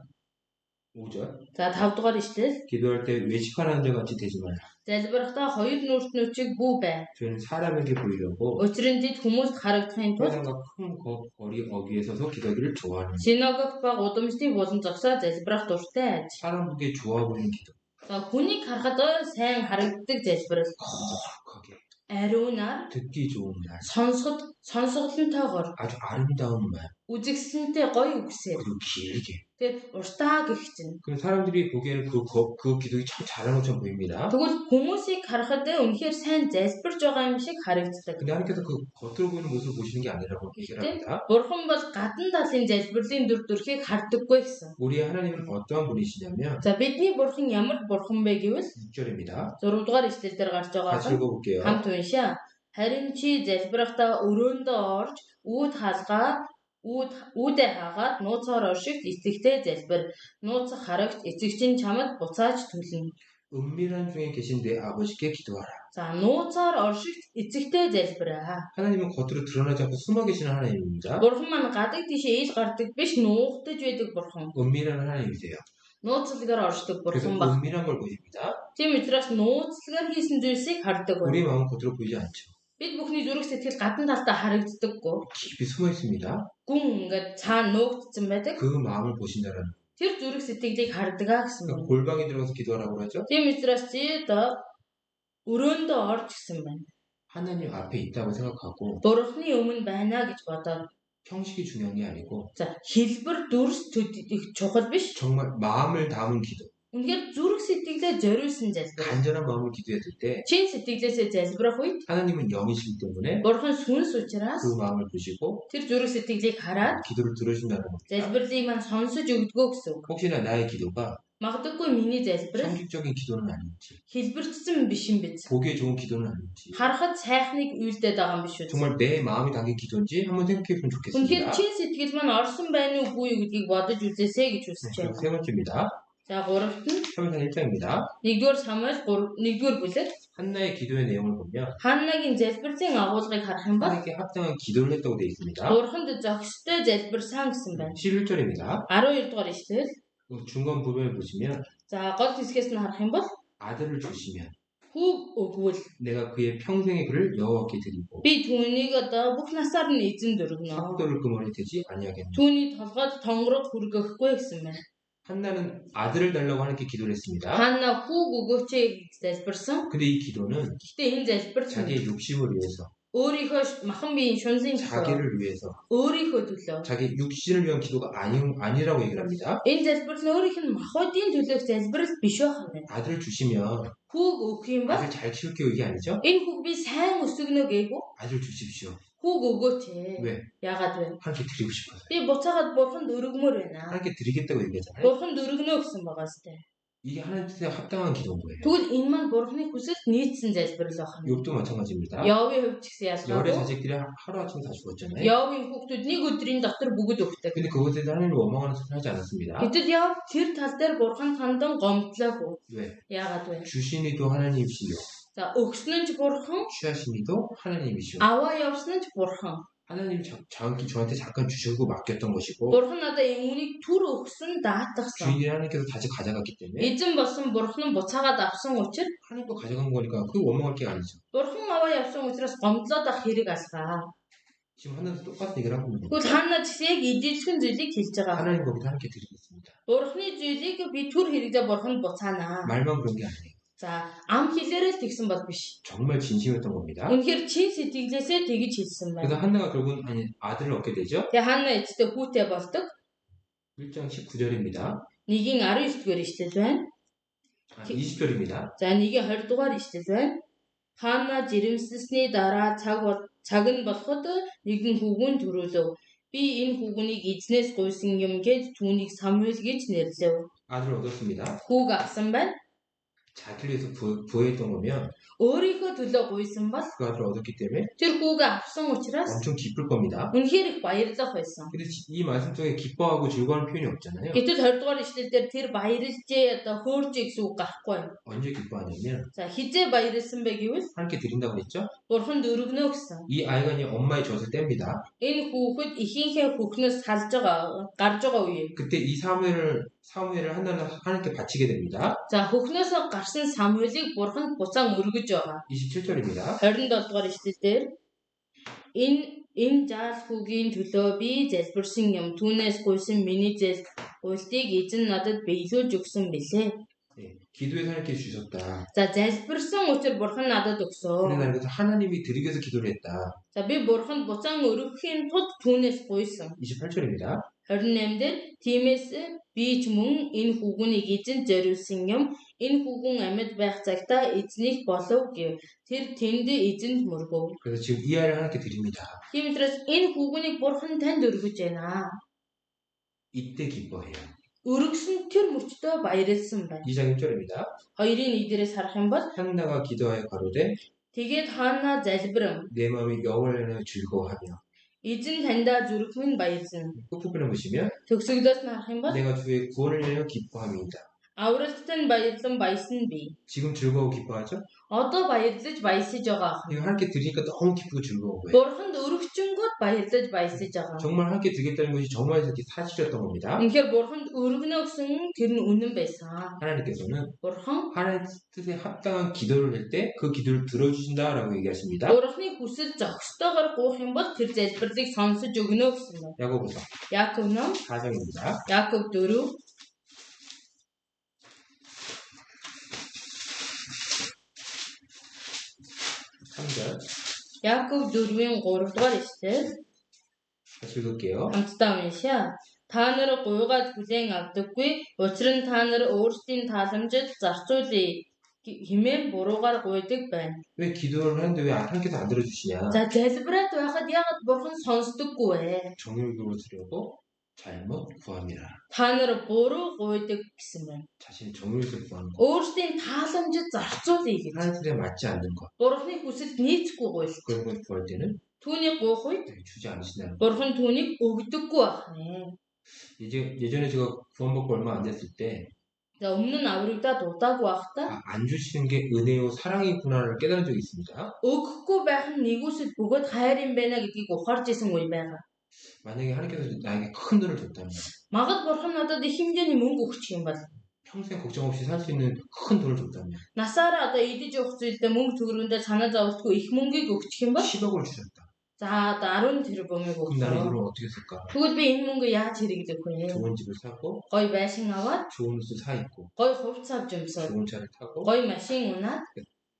5절 За 5 дугаар ишлэл 기도할 때 외식하는 자 같이 되지 마라. залбирахдаа хоёр нүрт нүчиг бүү бай. 저희는 사람에게 보이려고 Учир нь тэд хүмүүст харагдахын тулд 회당과 큰 거리 어귀에 서서 기도하기를 좋아하는 синагогт ба гудамжтын болон зогсоо залбирах дуртай аж. 사람 보기에 좋아 보이는 기도 За хүнийг харахад сайн харагддаг залбирал. 거룩하게 Ариунаар 듣기 좋은 말 сонсголонтойгоор 아주 아름다운 말 үзэгсэнтэй гоё үгсээр 그리고 길게 тэгээд уртаа гихчин. 그 사람들이 보기에는 그 기도가 참 잘하는 것처럼 보입니다. Тэгвэл хүмүүсийг харахад үнэхээр сайн залбирж байгаа юм шиг харагддаг. 근데 하나님께서 그 겉으로 보이는 모습을 보시는 게 아니라고 얘기를 합니다. Бурхан бол гадна талын залбирлын дүр төрхийг харддаггүй гэсэн. 우리의 하나님은 어떠한 분이시냐면 За бидний бурхан ямар бурхан бэ гэвэл 6절입니다. 6 дугаар ишлэл дээр гарч байгаа 같이 읽어볼게요. хамт уншаа. Харин чи залбирахдаа өрөөндөө орж үүдээ хаагаад нууцаар оршигт эцэгтэй залбир. нууцх харагт эцэгчин чамд буцааж түлнэ. 은밀한 중에 계신 내 아버지께 기도하라. За нууцаар оршигт эцэгтэй залбираа. 하나님은 겉으로 드러나지 않고 숨어 계시는 하나님입니다. Бурхан маань гадаг тийшээ ээж гардаг биш нуугдаж байдаг бурхан. 은밀한 하나님이세요. Нууцлагаар оршдог 그래서 бурхан баг. 은밀한 걸 보십니다. Тийм учраас нууцлагаар хийсэн зүйлсийг хардаг 우리 байна. 마음은 겉으로 보이지 않죠. Бид бүхний зүрх сэтгэл гадна талдаа харагддаггүй. 깊이 숨어 있습니다. Гүн ингээд цаана нуугдсан байдаг. 그 마음을 보신다라는 Тэр зүрх сэтгэлийг хардгаа гэсэн 그러니까 байна. 골방에 들어가서 기도하라고 하죠. Тийм учраас чи өрөөндөө орж гэсэн байна. 하나님 앞에 있다고 생각하고 Бурхны өмнө байна гэж бодоод. 형식이 중요한 게 아니고 За хэлбэр дүрс төдийх чухал биш. 정말 마음을 담은 기도, Үнэхээр зүрх сэтгэлээ зориулсан залбир. 간절한 마음을 기도했을 때 Чин сэтгэлээсээ залбирах үед 하나님은 영이시기 때문에 Бурхан сүнс учраас 그 마음을 보시고 тэр зүрх сэтгэлийг хараад 기도를 들어준다는 겁니다. залбирлыг маань сонсож өгдгөө гэсэн үг. 혹시나 나의 기도가 Магадгүй миний залбирал 형식적인 기도는 아닌지, хэлбэрчсэн биш юм биз. 보기에 좋은 기도는 아닌지, Харахад сайхныг үйлдээд байгаа юм биш үү? 정말 내 마음이 담긴 기도인지 한번 생각해 보면 Үнэхээр 좋겠습니다. чин сэтгэл маань орсон байна уугүй юу гэдгийг бодож үзээсэй гэж хүсэж 그리고 байна. 세 번째입니다. За гуравт нь 사무엘상 1장입니다. 1-р Самуэль 1-р бүлэг 한나의 기도의 내용을 보면 Ханнагийн залбирлын агуулгыг харах юм бол 하나님께 합당한 기도를 했다고 되어 있습니다. Бурханд зохистой залбирсан гэсэн байна. 11절입니다. 12-р ишлэл. 중간 부분을 보시면 За гол хэсгээс нь харах юм бол 아들을 주시면 хүү өгвөл 내가 그의 평생의 그를 여호와께 드리고 би түүнийг одоо бүх насаар нь эзэн дөргөнө. 성도를 그 머리에 대지 아니하겠노. Түүний толгойд тонгорог хүргэхгүй гэсэн байна. 한나는 아들을 달라고 하나님께 기도를 했습니다. Ханна хүүг өгөөч гэж залбирсан. 근데 이 기도는 Гэхдээ энэ залбирч 자기의 욕심을 위해서, өөрийнхөө махан биеийн шунсын төлөө, 자기를 위해서, өөрийнхөө төлөө. 자기 육신을 위한 기도가 아니라고 얘기를 합니다. Энэ залбирал нь өөрийнх нь махбодийн төлөөх залбирал биш байх юм. 아들을 주시면 Хүүг өгөх юм бол 아들 잘 키울게요 이게 아니죠? энэ хүүг би сайн өсгөнө гээгүй. 아들 주십시오. Хүүг өгөөч. 왜? Яагаад вэ? 하나님께 드리고 싶어서. Би буцаагаад бурханд өргөмөр байна. 하나님께 드리겠다고 얘기하잖아요. Бурханд өргөнө гэсэн байгаа сте. 이게 하나님께 합당한 기도인 거예요. Тэгвэл энэ маань бурханы хүсэлд нийцсэн залбирал байх юм. 욥도 마찬가지입니다. Явын хувьд ч гэсэн 열의 ялгаагүй. 자식들이 하루아침에 다 죽었잖아요. Явын хүүхдүүд нэг өдрийн дотор бүгд өгдөг. 근데 그것에 대해서 하나님을 원망하는 소리 하지 않았습니다. Гэтэл яв тэр тал дээр бурхан хандан гомдлоогүй. 왜? Яагаад вэ? 주신 이도 하나님이시요. За өгсөн нь ч бурхан, 취하신 이도 하나님이시요. аваа явсан нь ч бурхан. 하나님 저한테 잠깐 주시고 맡겼던 것이고 Бурхан надад үүнийг түр өгсөн даатгсан. 주인이 하나님께서 다시 가져갔기 때문에 Эзэн болсон бурхан нь буцаагаад авсан учраас 하나님도 가져간 거니까 그 원망할 게 아니죠. бурхан аваа явсан учраас гомдлоод ах хэрэг алгаа. 지금 하나님도 똑같은 얘기를 하고 있는 Тэгвэл 거예요. хаана ч яг ижилхэн зүйлийг хэлж байгаа. 하나님 거기서 하나님께 드리겠습니다. Бурханы зүйлийг би түр хэрэгжээ бурханд буцаанаа. 말만 그런 게 아니에요. За ам хэлээрээ л тэгсэн бол биш. 정말 진심이었던 겁니다. Үнэхээр чин сэтгэлээсээ тэгж хэлсэн 그래서 байна. 한나가 결국은 아들을 얻게 되죠. Тэгээ хаана эцтэй хүүтэй болдог. 1장 19절입니다. Нэгийн 19 дугаар ишлэл байна. 20절입니다. За нэгийн 20 дугаар ишлэл байна. Хаана жирэмсэлсний дараа цаг нь болоход нэгэн хүүгэн төрүүлв. Би энэ хүүгнийг эзнээс гуйсан юм гэж түүнийг Самуэль гэж нэрлэв. 아들을 얻었습니다. Хүүг авсан байна. 자기를 위해서 부여했던 거면 Өөрийнхөө төлөө гуйсан бол 그 아들을 얻었기 때문에 тэр хүүгээ авсан учраас 엄청 기쁠 겁니다. үнэхээр их баярлах байсан. 근데 이 말씀 속에 기뻐하고 즐거워하는 표현이 없잖아요. Гэтэл 20 дугаар ишлэл дээр тэр баярлжээ одоо хөөржээ гэсэн үг гарахгүй юм. 언제 기뻐하냐면 За хизээ баярлсан бэ гэвэл 하나님께 드린다고 했죠. бурханд өргөнө гэсэн. 이 아이가 이제 엄마의 젖을 뗍니다. Энэ хүүхэд ихийнхээ хүүхнээс гарч байгаа үе. 그때 이 사무엘을 한나는 하나님께 바치게 됩니다. За хүүхнөөсөө гарсан Самуэлийг бурханд буцаан өргөж байгаа. 27절입니다. 27 дугаар ишлэлээр энэ жаал хүүгийн төлөө би залбирсан юм. Түүнээс гуйсан миний гуйлтыг эзэн надад биелүүлж өгсөн билээ. 네, 기도해서 하나님께 주셨다. За залбирсан учраас бурхан надад 근데 өгсөн. 나는 그래서 하나님이 드리기 위해서 기도를 했다. За би бурханд буцаан өргөхийн тулд түүнээс гуйсан. 28절입니다. 28-д тиймээс би ч мөн энэ хүүгүнийг эзэн зориулсан юм. Энэ хүүгүн амьд байх цагтаа эзнийг болов гэв. Тэр тэнд эзэнд мөргөв. 그래서 지금 이 아이를 하나님께 드립니다. Тийм учраас энэ хүүгүнийг бурхан танд өргөж байна. 이때 기뻐해요. Өргөсөн тэр мөчтөө баярлсан байна. 2장 1절입니다. хоёрын 이들ээс харах юм бол 한나가 기도하여 가로되 тэгээд хаана залбирам 내 마음이 여호와를 즐거워하며 эзэн таньда зүрх минь баярлсан. 끝부분을 보시면 Төгсгөлөөс нь харах юм бол 내가 주의 구원을 위하여 기뻐함이다. авралтад нь баярлан баясан би. 지금 즐거워 기뻐하죠? Одоо баярлаж баясаж байгаа. 이거 하나님께 드리니까 너무 기쁘고 즐거운 거예요. Бурханд өргөчөнгөд баярлаж баясаж байгаа. 정말 하나님께 드리겠다는 것이 정말 이렇게 사실이었던 겁니다. Үнэхээр бурханд өргөнө гэсэн тэр нь үнэн байсан. 하나님께서는 Бурхан 하나님 뜻에 합당한 기도를 할 때 그 기도를 들어주신다라고 얘기하십니다. Бурханы хүсэл зохистойгоор гуйх юм бол тэр залбирлыг сонсож өгнө гэсэн юм. 야고보서 Яаков ном 4장입니다. Яаков 4 3절 Яаков 4-ийн 3 дугаар ишлэл 같이 읽을게요. хамтдаа уншаа. Та нар гуйгаад хүлээн авдаггүй. Учир нь та нар өөрсдийн тааламжид зарцуулъя хэмээн буруугаар гуйдаг байна. 왜 기도를 하는데 왜 하나님께서 안 들어주시냐? За залбираад байхад яагаад бурхан сонсдоггүй вэ? 정욕으로 드려고 잘못 구함이라. Та нар буруу гуйдаг гэсэн байна. 자신의 정욕을 구하는 것. Өөрсдийн тааламжид зарцуулъя гэж. 하나님 뜻에 맞지 않는 것. Бурханы хүсэлд нийцэхгүй гуйл. 그런 걸 구할 때는 Түүний гуйх үед 주지 않으신다는 것. бурхан түүнийг өгдөггүй байна. 예전에 제가 구원받고 얼마 안 됐을 때 За өмнө нь аврагдаад удаагүй байхдаа 안 주시는 게 은혜요 사랑이구나를 깨달은 적이 있습니다. өгөхгүй байх нь нэгүсэл бөгөөд хайр юм байна гэдгийг ухаарч исэн үе байгаа. 만약에 하나님께서 나에게 큰 돈을 줬다면 Магад бурхан надад их хэмжээний мөнгө өгчих юм бол 평생 걱정 없이 살 수 있는 큰 돈을 줬다면 насаараа одоо идэж явах зүйлдээ мөнгө төгрөгөндөө санаа зовлтгүй их мөнгийг өгчих юм бол 10억을 주셨다. За 10 тэрбумыг 그럼 나는 이 өглөө. 돈을 어떻게 쓸까? Тэгвэл би энэ мөнгө яаж хэрэглэх вэ? 좋은 집을 사고, Гоё байшин аваад, 좋은 옷을 사 입고, гоё хувцас авч өмсөөд, 좋은 차를 타고, гоё машин унаад,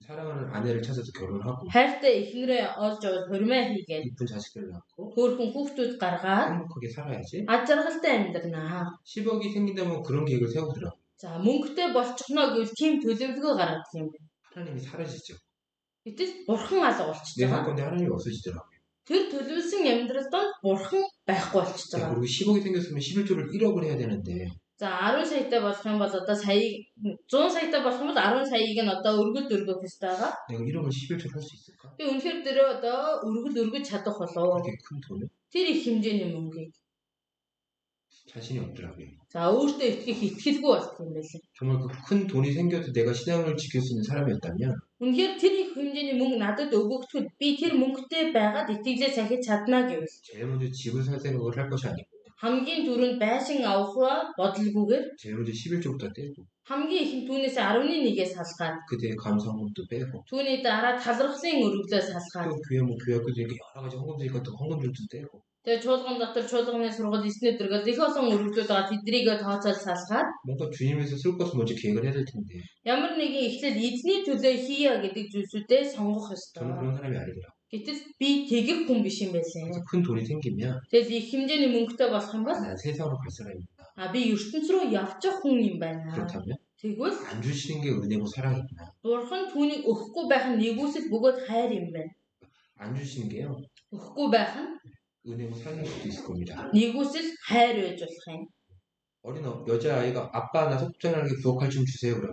사랑하는 아내를 찾아서 결혼하고, хайртай эхнэрээ олж аваад хурмаа хийгээд, 이쁜 자식들을 낳고, хөөрхөн хүүхдүүд гаргаад, 행복하게 살아야지. ад жаргалтай амьдрнаа. 10억이 생긴다면 그런 계획을 세우더라고. За мөнгөтэй болчихно гэвэл тийм төлөвлөгөө гаргадаг юм байна. 하나님이 사라지죠. Гэтэл бурхан алга болчихж 내 байгаа. 살 건데 하나님이 없어지더라고요. Тэр төлөвлөсөн амьдрал донд бурхан байхгүй болчихж байгаа. 그리고 10억이 생겼으면 11조를 1억을 해야 되는데 За 10 саятай болох юм бол одоо саяыг 100 саятай болох юм бол 10 саяыг нь одоо өргөд өргөх хэрэгтэй байгаа. 내가 1억을 11조를 할 수 있을까? Би үнэхээр тэр одоо өргөж чадах болов. 그렇게 큰 돈을? Тэр их хэмжээний мөнгийг. 자신이 없더라고요. За өөртөө итгэх итгэлгүй болт юм байлээ. 정말 그 큰 돈이 생겨도 내가 신앙을 지킬 수 있는 사람이었다면 Үнэхээр тэр их хэмжээний мөнгө надад өгөгдөхөд би тэр мөнгөтэй байгаад итгэлээ сахиж чадна гэвэл 제일 먼저 집을 살 생각을 할 것이 아니고 хамгийн түрүүнд байшин авахаа бодолгүйгээр 제일 먼저 11조부터 떼고 хамгийн ихэнд түүнээс 11-ээс салгаад 그때 감사헌금도 빼고 түүний дараа талархлын өргөлөө салгаад 또 교회 뭐 교회 학교도 이렇게 여러 가지 헌금 드니까 또 헌금들도 떼고 тэгээ чуулган дотор чуулганы сургууль эснээ дэргээл их олон өргөлүүд байгаа тэдрийгээ тооцоол салгаад 뭔가 주님에서 쓸 것을 먼저 계획을 해야 될 텐데 ямар нэгэн эхлэл эзний төлөө хийя гэдэг зүйлсүүдээ сонгох 저는 ёстой. 그런 사람이 아니더라고요. Гэтэл би тэгэх хүн биш юм байлээ. 그래서 큰 돈이 생기면 Тэгэл их хэмжээний мөнгөтэй болох юм бол 난 세상으로 갈 사람이구나. би ертөнц рүү явчих хүн юм байна. 그렇다면 Тэгвэл 안 주시는 게 은혜고 사랑이구나. бурхан түүнийг өгөхгүй байх нь нэгүсэл бөгөөд хайр юм байна. 안 주시는 게요. Өгөхгүй байх нь 은혜고 사랑일 수도 있을 겁니다. нэгүсэл хайр байж болох юм. 어린 여자아이가 아빠 나 속전하게 부엌할 좀 주세요 그러면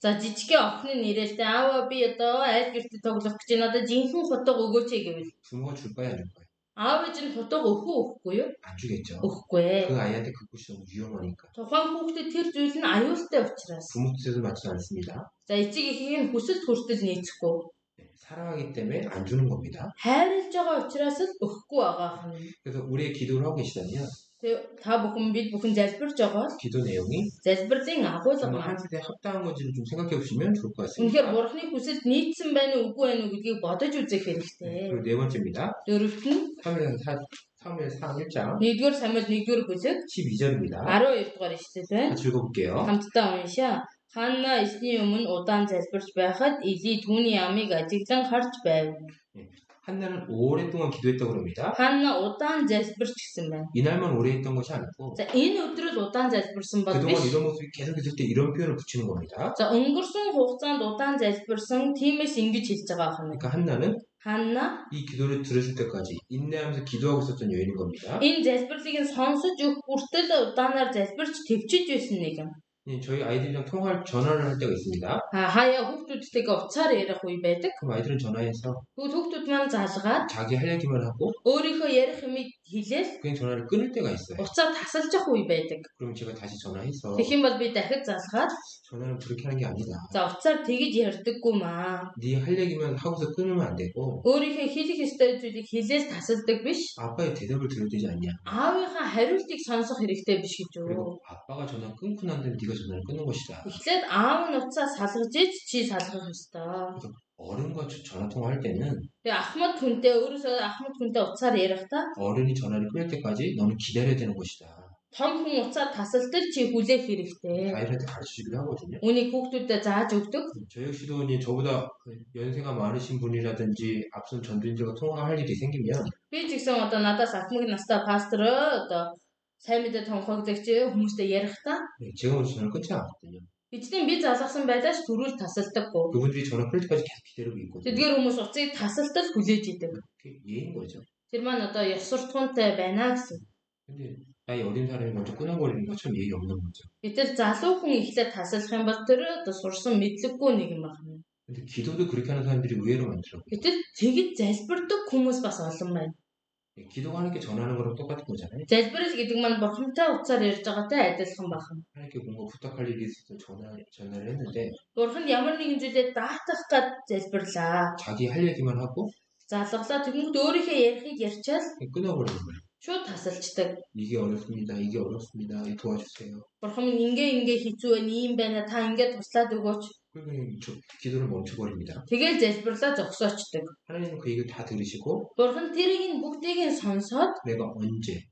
За жижигхэн охин нь нэрэлтэй аава би одоо айл гэртээ тоглох гэж байна. Одоо жинхэнэ хутга өгөөч гэвэл 부모가 줄 거야 안 줄 거야? аав ээж нь хутга өгөхгүй юу? 안 주겠죠. Өгөхгүй. 그 아이한테 그것이 너무 위험하니까. Тухайн хүүхдэд тэр зүйл нь аюултай учраас. 부모 뜻에도 맞지 않습니다. За эцэг эхийн хүсэл хүртэл нийцэхгүй. 네, 사랑하기 때문에 안 주는 겁니다. Хайрлаж байгаа учраас л өгөхгүй байгаа юм. 그래서 우리의 기도를 하고 계시다면 Тэгээ та бүхэн бид бүхэн залбирж байгаа. 기도 내용이 Залбирлын агуулга 정말 маань 하나님께 합당한 건지를 좀 생각해 보시면 좋을 것 үнэхээр 같습니다. бурхны хүсэлд нийцсэн байна уу үгүй байна уу гэдгийг бодож үзэх хэрэгтэй. 그리고 네 번째입니다. Дөрөвт нь 사무엘 1장 1-р Самуэль 1-р бүлэг 12절입니다. 12 дугаар ишлэл байна. 같이 읽어볼게요. Хамтдаа уншаа. Ханна эсний өмнө удаан залбирч байхад Эли түүний амийг ажиглан харж байв. 한나는 오랫동안 기도했다고 합니다. Ханна удаан залбирч гэсэн байна. 이날만 오래 했던 것이 아니고 За энэ өдрөл удаан залбирсан бол 그동안 биш. 이런 모습이 계속 있을 때 이런 표현을 붙이는 겁니다. За өнгөрсөн хугацаанд удаан залбирсан тиймээс ингэж хэлж байгаа юм. 그러니까 한나는 Ханна 이 기도를 들으실 때까지 인내하면서 기도하고 있었던 여인인 겁니다. энэ залбирлыг нь сонсож өгөх хүртэл удаанаар залбирч төвчж байсан нэг юм. 저희 아이들이랑 전화를 할 때가 있습니다. Хаяа хүүхдүүдтэйгээ уцаар ярих үе байдаг. 그럼 아이들은 전화해서 Хүүхдүүд маань залгаад 자기 할 얘기만 하고 өөрийнхөө ярих юмыг хэлээл 그냥 전화를 끊을 때가 있어요. уцаа тасалжих үе байдаг. 그럼 제가 다시 전화해서 Тэгэх юм бол би дахид залгаад 전화는 그렇게 하는 게 아니다. за уцаар тэгж ярьдаггүй маа. 네 할 얘기만 하고서 끊으면 안 되고 Өөрийнхөө хэлэх ёстой зүйлийг хэлээл тасалдаг биш. 아빠의 대답을 들어야 되지 않냐. Аавынхаа хариултыг сонсох хэрэгтэй биш гэж юу. 그리고 아빠가 전화 끊고 난 다음에 네가 전화를 끊는 것이다. Эхлээд аав нь уцаа салгаж иж чи салгах ёстой. 어른과 전화 통화할 때는 Тэгээ Ахмад хүнтэй өөрөөсөө Ахмад хүнтэй уцаар ярихдаа 어른이 전화를 끊을 때까지 너는 기다려야 되는 것이다. том хүн уцаа тасалдал чи хүлээх хэрэгтэй. 아이들한테 가르쳐주기도 하거든요. Үнийг хүүхдүүдэд зааж өгдөг. 저 역시도 이제 저보다 연세가 많으신 분이라든지 앞선 전도인들과 통화할 일이 생기면 Би ч гэсэн одоо надаас ахмад настай пастор одоо сайн мэдээ тонхогдогч хүмүүстэй ярихдаа 제가 먼저 전화를 끊지 않거든요. эцдийн би залгасан байдааш төрүүл тасалдаггүй. 그분들이 전화 끊을 때까지 계속 기다리고 있거든요. Тэдгээр хүмүүс уцыг тасалдал хүлээж идэг. 그게 예인 거죠. Тэр маань одоо ёс суртахуунтай байна гэсэн. 근데 나이 어린 사람이 먼저 끊어버리는 것처럼 예의 없는 거죠. Гэтэл залуу хүн эхлээд тасалдах юм бол тэр одоо сурсан мэдлэггүй нэг юм байна. 근데 기도도 그렇게 하는 사람들이 의외로 많더라고요. Гэтэл тэгж залбирдаг хүмүүс бас олон байна. 기도가 하나님께 전하는 거랑 똑같은 거잖아요. Залбирал гэдэг маань бурхамтай уцаар ярьж байгаатай адилхан байна. 하나님께 뭔가 부탁할 일이 있어서 전화를 했는데 Бурханд ямар нэгэн зүйлээ даатгах гад залбирлаа. 자기 할 얘기만 하고 Залглаа тэгмэд өөрийнхөө ярихыг ярьчаал 끊어버리는 거예요. шууд тасалчдаг. 이게 어렵습니다. 도와주세요. Бурхан минь ингээ хийцүү байна, ийм байна, та ингээ туслаад өгөөч. 그러면 기도를 멈춰버립니다. тэгэл залбирлаа зогсоочдөг. 하나님은 그 얘기를 다 들으시고 Бурхан тэрийг бүгдийг нь сонсоод 내가 언제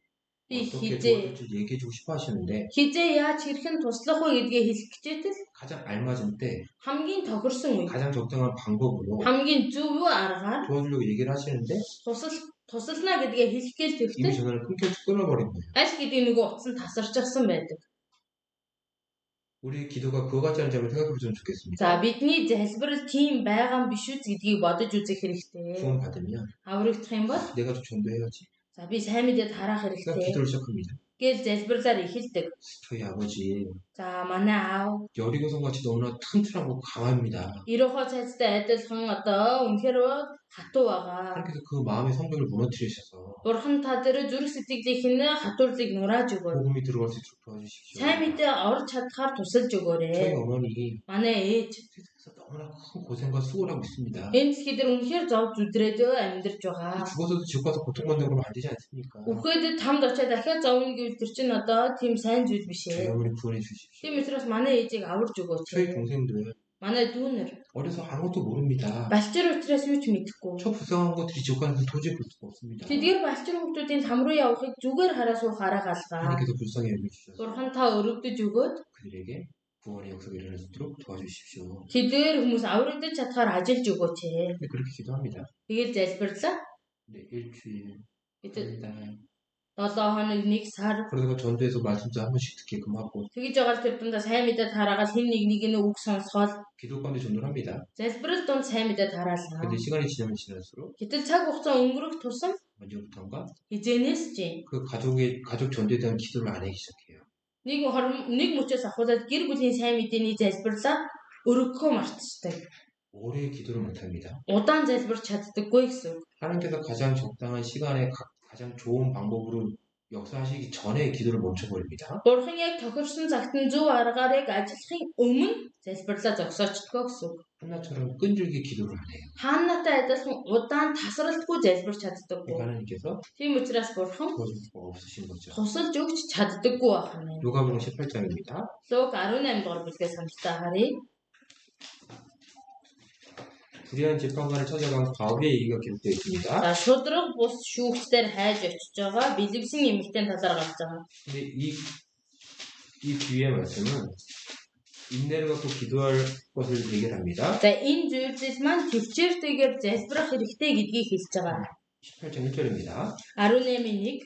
би 어떻게 хизээ 도와줄지 얘기해주고 싶어 하시는데 яаж хэрхэн туслах вэ гэдгээ хэлэх гэжээтэл 가장 알맞은 때 хамгийн тохирсон үе, 가장 적당한 방법으로 хамгийн зөв аргаар 도와주려고 얘기를 하시는데 туслана гэдгээ хэлэх гээл 이미 тэгтэл 전화를 끊어버린 거예요. аль хэдийн нөгөө утас нь тасарчихсан байдаг. 우리의 기도가 그거 같지 않은지 한번 생각해보면 좋겠습니다. За бидний залбирал тийм байгаа юм биш үү гэдгийг бодож үзэх хэрэгтэй. 구원 받으면 Аврагдах юм бол 내가 좀 전도해야지. за би сайн мэдээд харах 그러니까 хэрэгтэй 기도를 시작합니다. гэж залбирлаар эхэлдэг. 저희 아버지 За манай аав 여리고성 같이 너무나 튼튼하고 강합니다. Ирохоо цайцтай адилхан одоо үнэхээр хатуу байгаа. 하나님께서 그 마음의 성벽을 무너뜨리셔서 Бурхан та дээр зүрх сэтгэлийнх нь хатуурлыг нурааж өгөө. 복음이 들어갈 수 있도록 도와주십시오. Сайн мэдээ орж чадхаар тусалж 저희 өгөөрэй. 어머니 Манай ээж 세상에서 너무나 큰 고생과 수고를 하고 있습니다. энэ дэлхий дээр үнэхээр зов зүдрээд амьдарч байгаа. 죽어서도 지옥 가서 고통받는 그러면 안 되지 않습니까? Үхээд тамд очиад дахиад зовно гэвэл тэр чинь одоо тийм сайн зүйл биш 저희 ээ. 어머니 구원해 주십시오. Тийм учраас манай ээжийг аварж өгөөч. 저희 동생들 Манай дүүнер 어려서 아무것도 모릅니다. балчир учраас юу ч мэдэхгүй. 저 불쌍한 것들이 지옥 가는 데 도저히 볼 수가 없습니다. Тэдгээр балчир хүмүүсийн там руу явахыг зүгээр хараа суух арга галгаа. 하나님께서 불쌍히 여겨주셔서 Бурхан та өрөвдөж өгөөд 그들에게 구원의 역사가 일어날 수 있도록 도와주십시오. тэдгээр хүмүүс аврагдаж чадхаар ажиллаж өгөөч ээ. 네, 그렇게 기도합니다. Тэгээд залбирлаа. 네, 일주일, Бид 한 달. 7 хоног 1 сар 그러다가 전도에서 말씀도 한 번씩 듣게끔 하고 тэгж байгаа тэр дундаа сайн мэдээ тараагаад хин нэг нь үг сонсгоод 기도 가운데 전도를 합니다. залбирал донд сайн мэдээ тараалаа. 근데 시간이 지나면 지날수록 Гэтэл цаг хугацаа өнгөрөх тусам 언제부턴가 хизэнээс ч 그 가족 전도에 대한 기도를 안 하기 시작해요. нэг мөчөөс ахуулаад гэр бүлийн сайн мэдээний залбирлаа өргөхөө мартчихдаг. 오래 기도를 못 합니다. Удаан залбирч чаддаггүй гэсэн үг. 하나님께서 가장 적당한 시간에 가장 좋은 방법으로 역사하시기 전에 기도를 멈춰버립니다. Бурхан яг тохирсон цагт нь зөв аргаар яг ажиллахын өмнө залбирлаа зогсоочдгоо гэсэн үг. 한나처럼 끈질기 기도를 안 해요. Хааннатай адилхан удаан тасралтгүй залбирч чаддаггүй. 하나님께서 Тийм учраас Бурхан 도와줄 수가 없으신 거죠. тусалж өгч чаддаггүй байна. 누가복음 18장입니다. Луг 18 дугаар бүлгээс хамтдаа харъя. 불의한 재판관을 찾아간 바울의 얘기가 기록되어 있습니다. За шудраг бус шүүгчдэр хайж очиж байгаа бэлэвсэн эмэгтэй талаар гарч байгаа. 근데 이 뒤의 말씀은 인내를 갖고 기도할 것을 얘기를 합니다. За энэ зүйлс маань төвчээртэйгээр залбирах хэрэгтэй гэдгийг хэлж байгаа. 18장 1절입니다. 18-1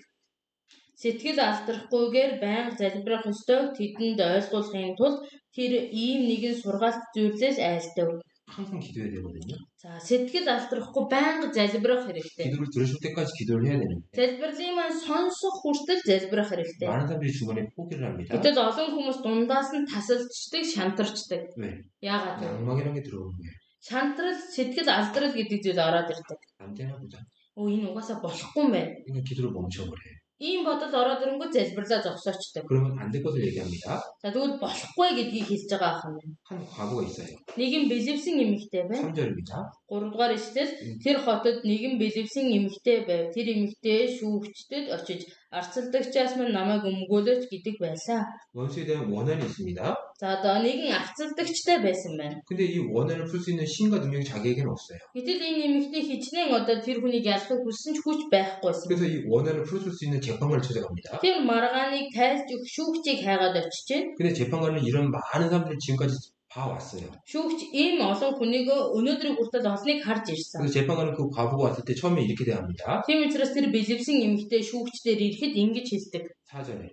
Сэтгэл алдрахгүйгээр байнга залбирах ёстой тэдэнд ойлгуулахын тулд тэр ийм нэгэн сургаалт зүйлээс айлтав. 항상 기도해야 되거든요. За сэтгэл алдрахгүй байнга залбирах хэрэгтэй. 기도를 들으실 때까지 기도를 해야 되는데 Залбирлын маань сонсох хүртэл залбирах хэрэгтэй. 많은 사람들이 중간에 포기를 합니다. Гэтэл олон хүмүүс дундаас нь тасалдчихдаг, шантарчдаг. 왜? Яагаад вэ? 낭망이라는 게 들어오는 거예요. Шантрал, сэтгэл алдрал гэдэг зүйл ороод ирдэг. 안 되나 보다. Энэ угаасаа болохгүй юм байна. 그러니까 기도를 멈춰버려요. Ийм бодол ороод ирэнгүүт залбирлаа зогсоочдөг. 그러면 안 될 것을 얘기합니다. За тэгвэл болохгүй гэдгийг хэлж байгаа ах юм байна. 한 과거가 있어요. Нэгэн бэлэвсэн эмэгтэй байна. 3절입니다. 3 дугаар эшлэл тэр хотод нэгэн бэлэвсэн эмэгтэй байв. Тэр эмэгтэй шүүгчдэд очиж арцалдагчаас минь намайг өмгөөлөөч гэдэг байлаа. 원수에 대한 원한이 있습니다. За одоо нэгэн арцалдагчтай байсан байна. 근데 이 원한을 풀 수 있는 신과 능력이 자기에게는 없어요. Гэтэл энэ эмэгтэй хичнээн одоо тэр хүнийг ялахыг хүссэн ч хүч байхгүйсэн. 그래서 이 원한을 풀어줄 수 있는 재판관을 찾아갑니다. Тэр маргааныг тайлж өгөх шүүгчийг хайгаад очижээ. 근데 재판관은 이런 많은 사람들을 지금까지 봐왔어요. Шүүгч ийм олон хүнийг өнөөдрийг хүртэл олныг харж ирсэн. 그래서 재판관은 그 과부가 왔을 때 처음에 이렇게 대합니다. Тийм учраас тэр бэлэвсэн эмэгтэй шүүгчдэр ирэхэд ингэж хэлдэг. 4절에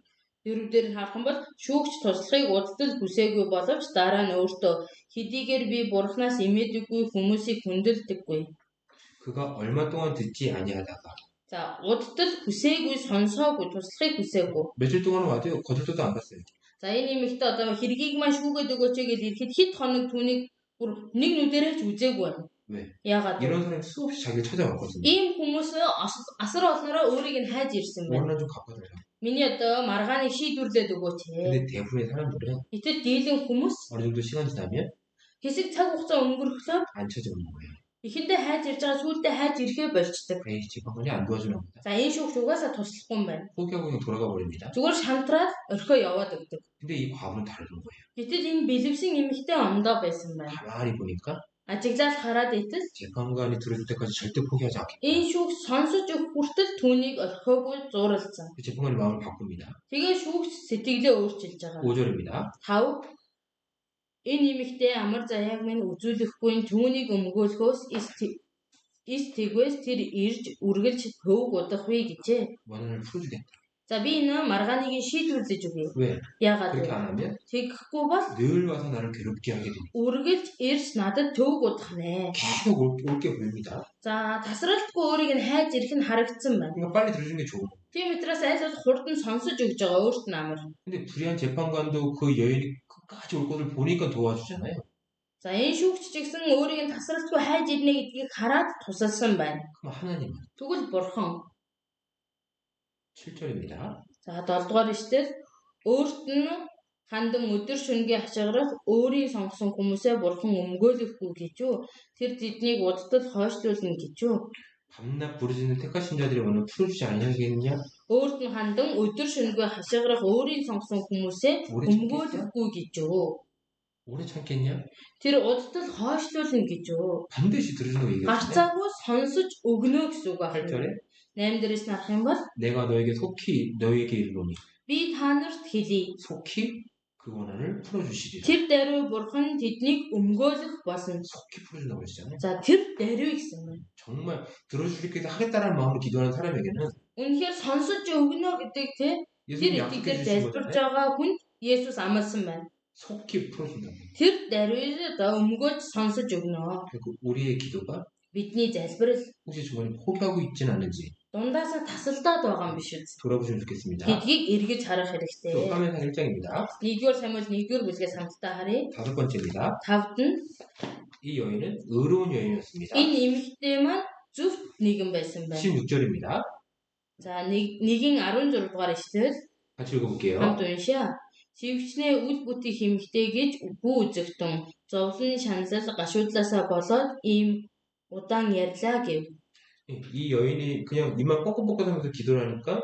Дөрөвдөр харах юм бол шүүгч туслахыг уддал хүсээгүй боловч дараа нь өөртөө хэдийгээр би бурхнаас имээдэггүй хүмүүсийг хүндэлдэггүй. 그가 얼마 동안 듣지 아니하다가 За уддал хүсээгүй сонсоогүй туслахыг хүсээгүй. 며칠 동안은 와도요 거들떠도 안 봤어요. За энэ эмэгтэй одоо хэргийг маань шүүгээд өгөөч гэж ирэхэд хэд хоног түүнийг бүр нэг нүдэрээ ч үзээгүй байна. 왜? Яагаад? 이런 사람이 수없이 자기를 찾아왔거든요. Ийм хүмүүс асар олноороо өөрийг нь хайж ирсэн байна. 원한 좀 갚아달라. Миний одоо маргааныг шийдвэрлээд өгөөч. 근데 대부분의 사람들은 Гэтэл дийлэн хүмүүс 어느 정도 시간 지나면 хэсэг цаг хугацаа өнгөрөхлөө 안 찾아오는 거예요. Эхэндээ хайж ирж байгаа сүүлдээ хайж ирэхээ болчдөг. 에이, 재판관이 안 도와주나 보다. За энэ шүүгч угаасаа туслахгүй юм байна. 포기하고 그냥 돌아가 버립니다. Зүгээр шантраад орхио яваад өгдөг. 근데 이 과부는 다른 거예요. Гэтэл энэ бэлэвсэн эмэгтэй ондоо байсан байна. 가만히 보니까 Ажиглал хараад итэл 재판관이 들어줄 때까지 절대 포기하지 않겠다. энэ шүүгч сонсож өгөх хүртэл түүнийг орхиогүй зууралцсан. 재판관이 마음을 바꿉니다. Тэгээ шүүгч сэтгэлээ өөрчилж байгаа. 5절입니다. 5. Энэ эмэгтэй амар заяаг минь үзүүлэхгүй түүнийг өмгөөлөхөөс эс тэгвээс тэр ирж үргэлж хөвг удахгүй гэжээ. 원한을 풀어주겠다. За би энэ маргааныг шийдвэрлэж өгье. 왜? Яагаад 그렇게 вэ? 안 하면 Тэгэхгүй бол 늘 와서 나를 괴롭게 하게 됩니다. үргэлж ирж надад төвөг удах нэ. 계속 올게 보입니다. За тасралтгүй өөрийг нь хайж ирэх нь харагдсан байна. 그러니까 빨리 들어주는 게 좋은 거예요. Тийм учраас айлс хурдан сонсож өгж байгаа өөрт нь амар. 근데 불의한 재판관도 그 여인이 끝까지 올 것을 보니까 도와주잖아요. За энэ шүүгч ч гэсэн өөрийг нь тасралтгүй хайж ирнэ гэдгийг хараад тусалсан байна. 그럼 하나님은 Тэгвэл бурхан 7절입니다. за 7 дугаар эшлэл өөрт нь хандан өдөр шөнөгийн хашгирах өөрийн сонгосон хүмүүсээ бурхан өмгөөлөхгүй гэж юу тэр тэднийг удтал хойшлуулна гэж юу 밤낮 부르짖는 택하신 자들이 오늘 풀어주지 아니하겠느냐? өөрт нь хандан өдөр шөнөгийн хашгирах өөрийн сонгосон хүмүүсээ өмгөөлөхгүй гэж юу 오래 참겠냐? тэр удтал хойшлуулна гэж юу 반드시 들으신다고 얘기했잖아요. гарцаагүй сонсож өгнө гэсэн үг байна. 8절에 8 дээрээс нарах юм бол 내가 너에게 이르노니 би та нарт хэлье. 속히 그 원한을 풀어주시리라. Тэр даруй бурхан тэднийг өмгөөлөх болно. 속히 풀어준다고 그랬잖아요. За тэр даруй гэсэн байна. 정말 들어주기도 하겠다는 마음으로 기도하는 사람에게는 Үнэхээр сонсож өгнө гэдэг те тэр 예수님이 итгэлээр 약속해 주신 залбирж 거잖아요. байгаа хүн Есүс амласан байна. 속히 풀어준다고. Тэр даруйд өмгөөлж сонсож өгнө. 그리고 우리의 기도가 Бидний залбирал 혹시 중간에 포기하고 있진 않은지 дундаасаа тасалдаад байгаа юм биш үү? 돌아보시면 좋겠습니다. Гэдгийг эргэж харах 또 хэрэгтэй. 화면상 1장입니다. 1-р Самуэль 1-р бүлгээс хамтдаа харъя. 5번째입니다. 5-д нь 이 여인은 의로운 여인이었습니다. энэ эмэгтэй маань зөвхт нэгэн байсан байна. 16절입니다. За 1-ийн 16 дугаар ишлэл 같이 읽어볼게요. хамт уншия. Живчнээ үл бүтэх эмэгтэй гэж үгүй үзэгтэн зовлон шаналл гашуудлаасаа болоод ийм удаан ярьлаа гэв. 이 여인이 그냥 입만 뻐끔뻐끔 하면서 기도를 하니까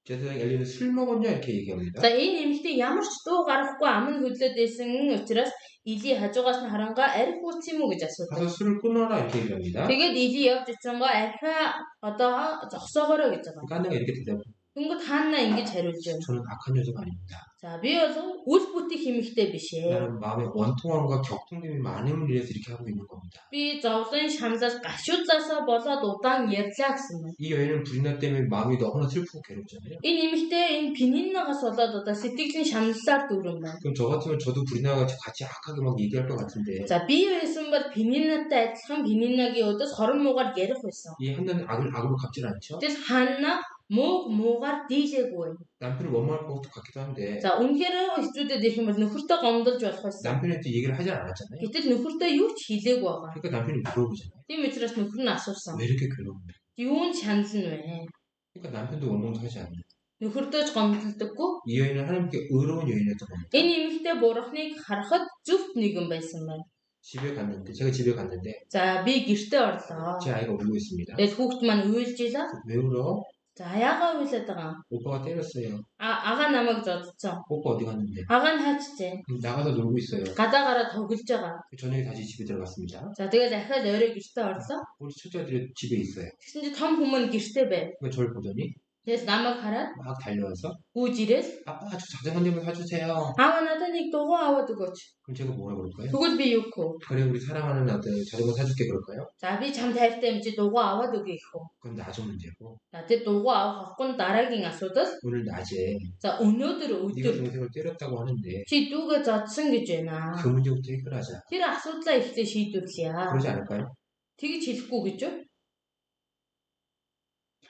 제사장 엘리는 술 먹었냐 이렇게 얘기합니다. За энэ эмэгтэй ямар ч дуу гарахгүй аман хөдлөд байсан учраас Или хажуугаас нь харангаа арх үүс юм уу гэж асуудаг. 가서 술을 끊어라 이렇게 얘기합니다. Тэгээд Или явж очингоо архиа одоо зогсоогоорой гэж байгаа. 그러니까 하나가 이렇게 대답해요. Тэнгүүд хаана ингэж хариулж байна. 저는 악한 여자가 아닙니다. За би бол үл бүтэх эмэгтэй биш ээ. 나는 마음의 원통함과 격통됨이 많음을 위해서 이렇게 하고 있는 겁니다. Би зовлон шаналал гашуудлаасаа болоод удаан ярьлаа гэсэн байна. 이 여인은 불이나 때문에 마음이 너무나 슬프고 괴롭잖아요. Энэ эмэгтэй энэ пениннагаас болоод одоо сэтгэлийн шаналлаар дүүрэн байна. 그럼 저 같으면 저도 불이나가 같이 악하게 막 얘기할 것 같은데 За би байсан бол пениннатай адилхан пениннагийн өдөөс хорон муугаар ярих байсан. 이 한나는 악으로 갚질 않죠? Тэс ханна муугаар дийлээгүй. 남편을 원망할 것 같기도 한데 За үнэхээр хэцүүдэд ирэх юм бол нөхөртөө гомдолж болох байсан. 남편한테 얘기를 하지 않았잖아요. Гэтэл нөхөртөө юу ч хэлээгүй байгаа. 그러니까 남편이 물어보잖아요. Тийм учраас нөхөр нь асуусан. 왜 이렇게 괴로운데? Юу нь шанална вэ? 그러니까 남편도 원망도 하지 않는. Нөхөртөө ч гомдолдоггүй. 이 여인은 하나님께 의로운 여인이었던 겁니다. Энэ эмэгтэй бурхныг харахад зөвхт нэгэн байсан байна. 제가 집에 갔는데 За би гэртээ орлоо. 제 아이가 울고 있습니다. Тэгээд хүүхэд маань уйлж илаа. 왜 울어? За яагаа уйлаад байгаа юм? 오빠가 때렸어요. Агаа намайг зодцсон. 오빠 어디 갔는데? Агаа нь хайчжээ. 나가서 놀고 있어요. Гадаагараа тоглож байгаа. 저녁에 다시 집에 들어갔습니다. За тэгээд дахиад орой гэртээ орлоо. 우리 첫째들이 집에 있어요. Тэгсэн чинь том хүмүүс гэртээ байв. 그러니까 저를 보더니 Тэгээс намайг хараад 막 달려와서 гүйж ирэл. 아빠 저 자전거 좀 사주세요. Аава надад нэг дугуй аваад өгөөч. 그럼 제가 뭐라 그럴까요? Тэгвэл би юу гэх вэ? 그래 우리 사랑하는 아들 자전거 사줄게 그럴까요? За би чам тайртай юм чи дугуй аваад өгье гэх үү. 그건 나중 문제고 За тэр дугуй авах авахгүй дараагийн асуудал. 오늘 낮에 За өнөөдөр 네가 өдөр 동생을 때렸다고 하는데 чи дүүгээ зодсон гэж байна. 그 문제부터 해결하자. Тэр асуудлаа ихлэ шийдвэрлэе. 그러지 않을까요? Тэгж хэлэхгүй гэж үү?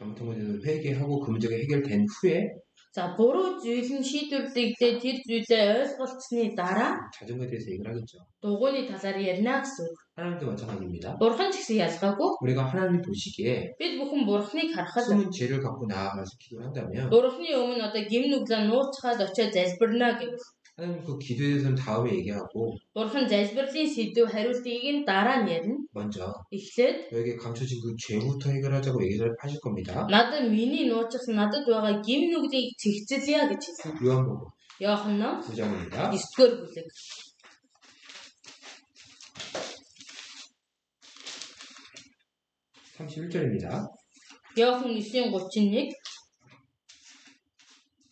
잘못한 것에 대해서 회개하고 그 문제가 해결된 후에 За буруу зүйл нь шийдвэрлэгдээ тэр зүйлээ ойлголцсны дараа 자전거에 대해서 얘기를 하겠죠. дугуйны талаар ярина гэсэн үг. 하나님도 마찬가지입니다. Бурхан ч гэсэн ялгаагүй. 우리가 하나님 보시기에 Бид бүхэн бурхныг харахад 숨은 죄를 갖고 나아가서 기도를 한다면 бурхны өмнө одоо гим нүглээ нууцхаад очиод залбирна гэвэл 하나님 그 기도에 대해서는 다음에 얘기하고 Бурхан залбирлын сэдв хариултыг нь дараа нь ярина. 먼저 Эхлээд 너에게 감춰진 그 죄부터 해결하자고 얘기를 하실 겁니다. надад миний нууцсан надад байгаа гим нүглийг цэгцэлье гэж хэлсэн. 요한복음 Иохан ном 9장입니다. 9-р бүлэг. 31절입니다. Иохан 9:31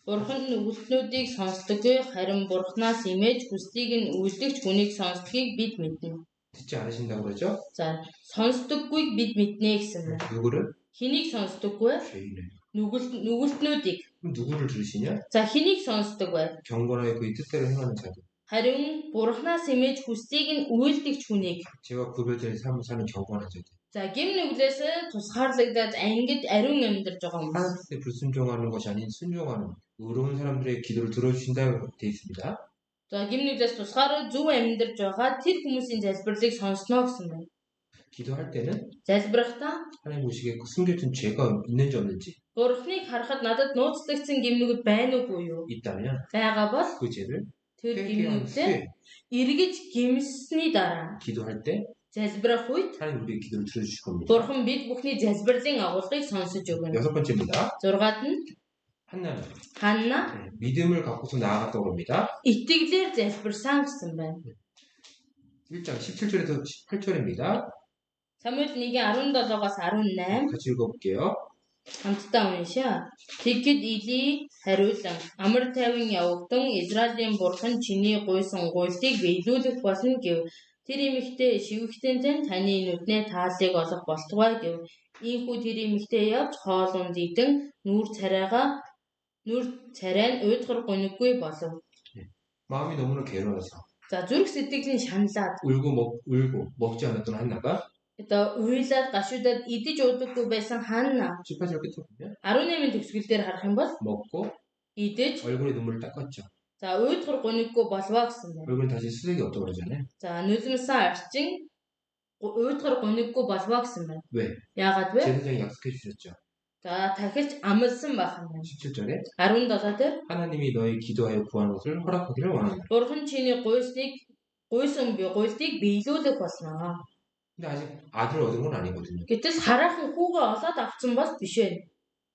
Бурхан нүгэлтнүүдийг сонсдоггүй харин Бурханаас имэж хүслийг нь үйлдэгч хүнийг сонсдгийг бид мэднэ. 듣지 않으신다고 그러죠? За сонсдоггүйг бид мэднэ гэсэн байна. 누구를? Хэнийг сонсдоггүй? 죄인을. Нүгэлтнүүдийг. 그럼 누구를 들으시냐? За хэнийг сонсдог вэ? 경건하게 그의 뜻대로 행하는 자들. Харин Бурханаас имэж хүслийг нь үйлдэгч хүнийг. 제가 구별된 삶을 사는 경건한 자들. За гим нүглээс тусгаарлагдаад ангид ариун амьдарч байгаа хүмүүс. 하나님께 불순종하는 것이 아닌 순종하는 의로운 사람들의 기도를 들어주신다고 되어 있습니다. За гим нүглээс тусгаараа зөв амьдарч байгаа тэр хүмүүсийн залбирлыг сонсноо гэсэн байна. 기도할 때는 залбирахдаа 하나님 보시기에 숨겨진 죄가 있는지 없는지 Бурхныг харахад надад нууцлагдсан гимнүгд байна уугүй юу? 있다면 байгаа бол 그 죄를 тэр 회개한 гимнүглээ 후에 эргэж гимссний дараа 기도할 때 залбирах үед 하나님 우리의 기도를 들어주실 겁니다. Бурхан бид бүхний залбирлын агуулгыг сонсож өгнө. 여섯 번째입니다. 6-ад нь 한나는 Ханна 믿음을 갖고서 나아갔다고 합니다. итгэлээр залбирсан гэсэн байна. 1장 17절에서 18절입니다. Самуэль 1:17-аас 18 같이 읽어볼게요. хамтдаа уншаа. Тэгэхэд Эли хариулан амар тайван явагдан Израилийн Бурхан чиний гуйсан гуйлтыг биелүүлэх болно гэв. Тэр эмэгтэй шивгтэнтэн таны нүднээ тааллыг олох болтугай гэв. Ийхүү тэр эмэгтэй явж хоолунд идэн нүур царай нь уйдгар гуниггүй болов. 마음이 너무나 괴로워서 За зүрх сэтгэл нь шаналаад 울고 먹지 않았던 한나가 одоо уйлаад гашуудад идэж уудаггүй байсан Ханна 18절 끝에 보면 18-ын төгсгөл дээр харах юм бол 먹고 идэж 얼굴에 눈물을 닦았죠. за уйдгар гуниггүй болвоо гэсэн байна. 얼굴은 다시 수색이 없다고 그러잖아요. За нулимсан арчин уйдгар гуниггүй болвоо гэсэн байна. 왜? Яагаад вэ? 제사장이 약속해 주셨죠. За дахиж амлсан байх юм байна. 17절에 17 дээр 하나님이 너의 기도하여 구하는 것을 허락하기를 원한다. Бурхан чиний гуйсан гуйлтыг биелүүлэх болно. 근데 아직 아들을 얻은 건 아니거든요. Гэтэл хараахан хүүгээ олоод авсан бол биш байна.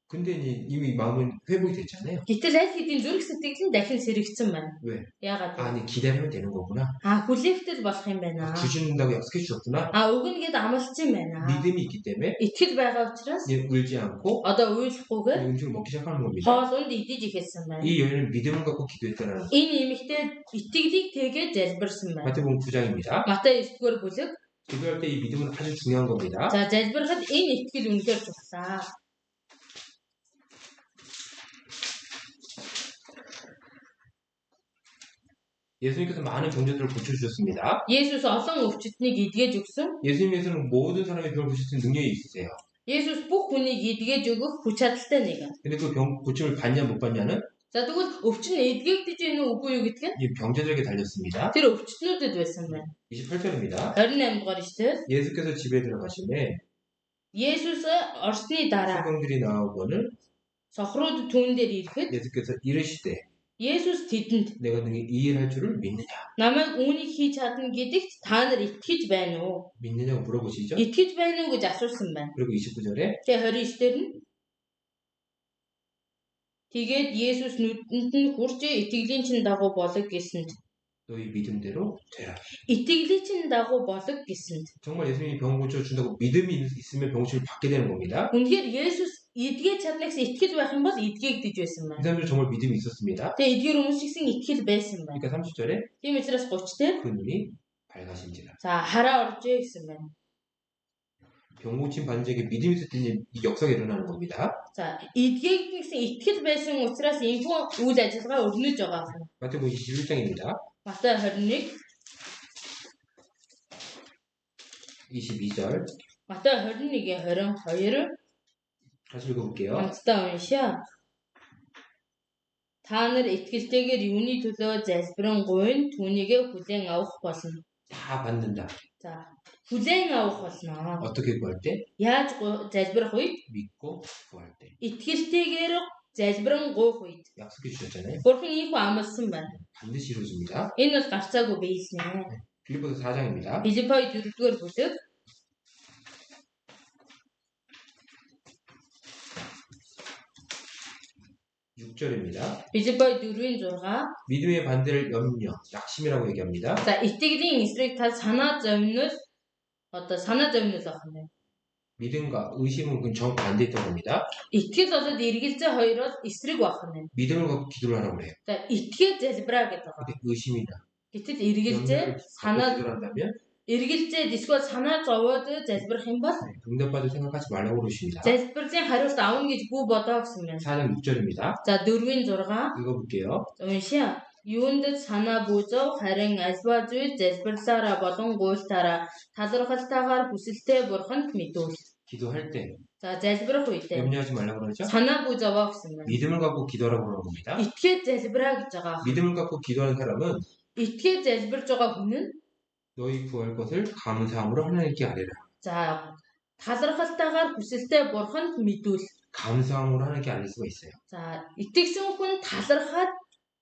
근데 이미 마음은 회복이 됐잖아요. Гэтэл аль хэдийн зүрх сэтгэл нь дахин сэрэгцэн байна. 왜? Яагаад вэ? 아니 기다리면 되는 거구나. Хүлээхтэл болох юм байна. 주신다고 약속해 주셨구나. Өгнө гэд амласан байна. 믿음이 있기 때문에 Итгэл байгаа учраас 울지 않고 одоо уйлахгүйгээр 음식을 먹기 시작하는 겁니다. хоолунд идэж ихэлсэн байна. 이 여인은 믿음을 갖고 기도했다는 Энэ эмэгтэй итгэлийг тэгээд залбирсан байна. 마태복음 9장입니다. Матай 9-р бүлэг. 기도할 때 이 믿음은 아주 중요한 겁니다. За залбирахад энэ итгэл үнэхээр чухлаа. 예수님께서 많은 병자들을 고쳐주셨습니다. Есүс олон өвчтнийг эдгэж өгсөн. 예수님께서는 모든 사람의 병을 고칠 수 있는 능력이 있으세요. Есүс бүх хүнийг эдгэж өгөх хүч чадалтай нэг. 근데 그 병 고침을 받냐 못 받냐는 За тэгвэл өвчин эдгэгдэж гэнэ үү үгүй юу гэдэг нь 이 병자들에게 달렸습니다. тэр өвчтнүүдэд байсан байна. 28절입니다. 28 дугаар ишлэл. 예수께서 집에 들어가시매 Есүс орсны дараа 소경들이 나오거늘 сохрууд түүн дээр ирэхэд 예수께서 이르시되 Есүс тэдэнд 내가 능히 이 일 할 줄을 믿느냐? намайг үүнийг хийж чадна гэдэгт та нар итгэж байна уу? 믿느냐고 물어보시죠. Итгэж байна уу гэж асуусан байна. 그리고 29절에 Тэгээ 29-дэр нь тэгээд Есүс нүдэнд нь хурж итгэлийн чин дагуу болог гэсэнд 너희 믿음대로 되라. итгэлийн чин дагуу болог гэсэнд 정말 예수님이 병 고쳐준다고 믿음이 있으면 병치를 받게 되는 겁니다. үнэхээр Есүс эдгэж чадна гэсэн итгэл байх юм бол эдгээгдэж байсан 이 байна. 사람들 정말 믿음이 있었습니다. Тэгээ эдгээр хүмүүс чигсэн итгэл байсан байна. 그러니까 30절에 Тийм учраас 30-дэр 그 눈이 밝아진지라. за хараа оржээ гэсэн байна. 병 고침 받은 자에게 믿음이 있을 때는 이 역사가 일어나는 겁니다. За эдгээгдэн гэсэн итгэл байсан учраас энэхүү үйл ажиллагаа өрнөж байгаа юм. 마태복음 21장입니다. Матай 21 22절 Матай 21-22 다시 읽어볼게요. хамтдаа уншаа. Та нар итгэлтэйгээр юуны төлөө залбирэн гуйн түүнийгээ хүлээн авах болно. 다 받는다. За хүлээн авах болно. 어떻게 구할 때? Яаж залбирах үед? 믿고 구할 때. Итгэлтэйгээр залбирэн гуйх үед. 약속해 주셨잖아요. Бурхан ийхүү амласан байна. 반드시 이루어집니다. Энэ бол гарцаагүй биелнэ. 빌립보서 4장입니다. Филиппой 4-р бүлэг 6절입니다. Филиппой 4-6 믿음의 반대를 염려, 낙심이라고 얘기합니다. За итгэлийн эсрэг та санаа зовнил авах нь. 믿음과 의심은 그 정반대 있다고 합니다. Итгэл болоод эргэлзээ хоёроо эсрэг байх нь. 믿음을 갖고 기도를 하라고 그래요. За итгээ залбираа гэдэг. 근데 의심이나 Гэтэл эргэлзээ 염려를 갖고 санаа 기도를 한다면 эргэлзээ эсвэл санаа зовоод залбирах юм бол 응답받을 생각하지 말라고 그러십니다. залбирлын хариулт авна гэж бүү бодоо гэсэн юм. 4장 6절입니다. За 4-6 읽어볼게요. уншия. Юунд санаа буузав харин альва зүйл залбирлаараа болон гуйлтаараа талархалтайгаар хүсэлтэй бурханд мэдүүл. 기도할 때 За залбирах үедээ 염려하지 말라고 그러죠. санаа буузаваа гэсэн юм. 믿음을 갖고 기도하라고 그러는 겁니다. Итгээд залбираа гэж байгаа. 믿음을 갖고 기도하는 사람은 Итгээд залбирж байгаа хүн нь 너희 구할 것을 감사함으로 하나님께 아뢰라. за талархалтайгаар хүсэлтэй бурханд мэдүүл. 감사함으로 하나님께 아뢰 수가 있어요. За итгэсэн хүн талархаад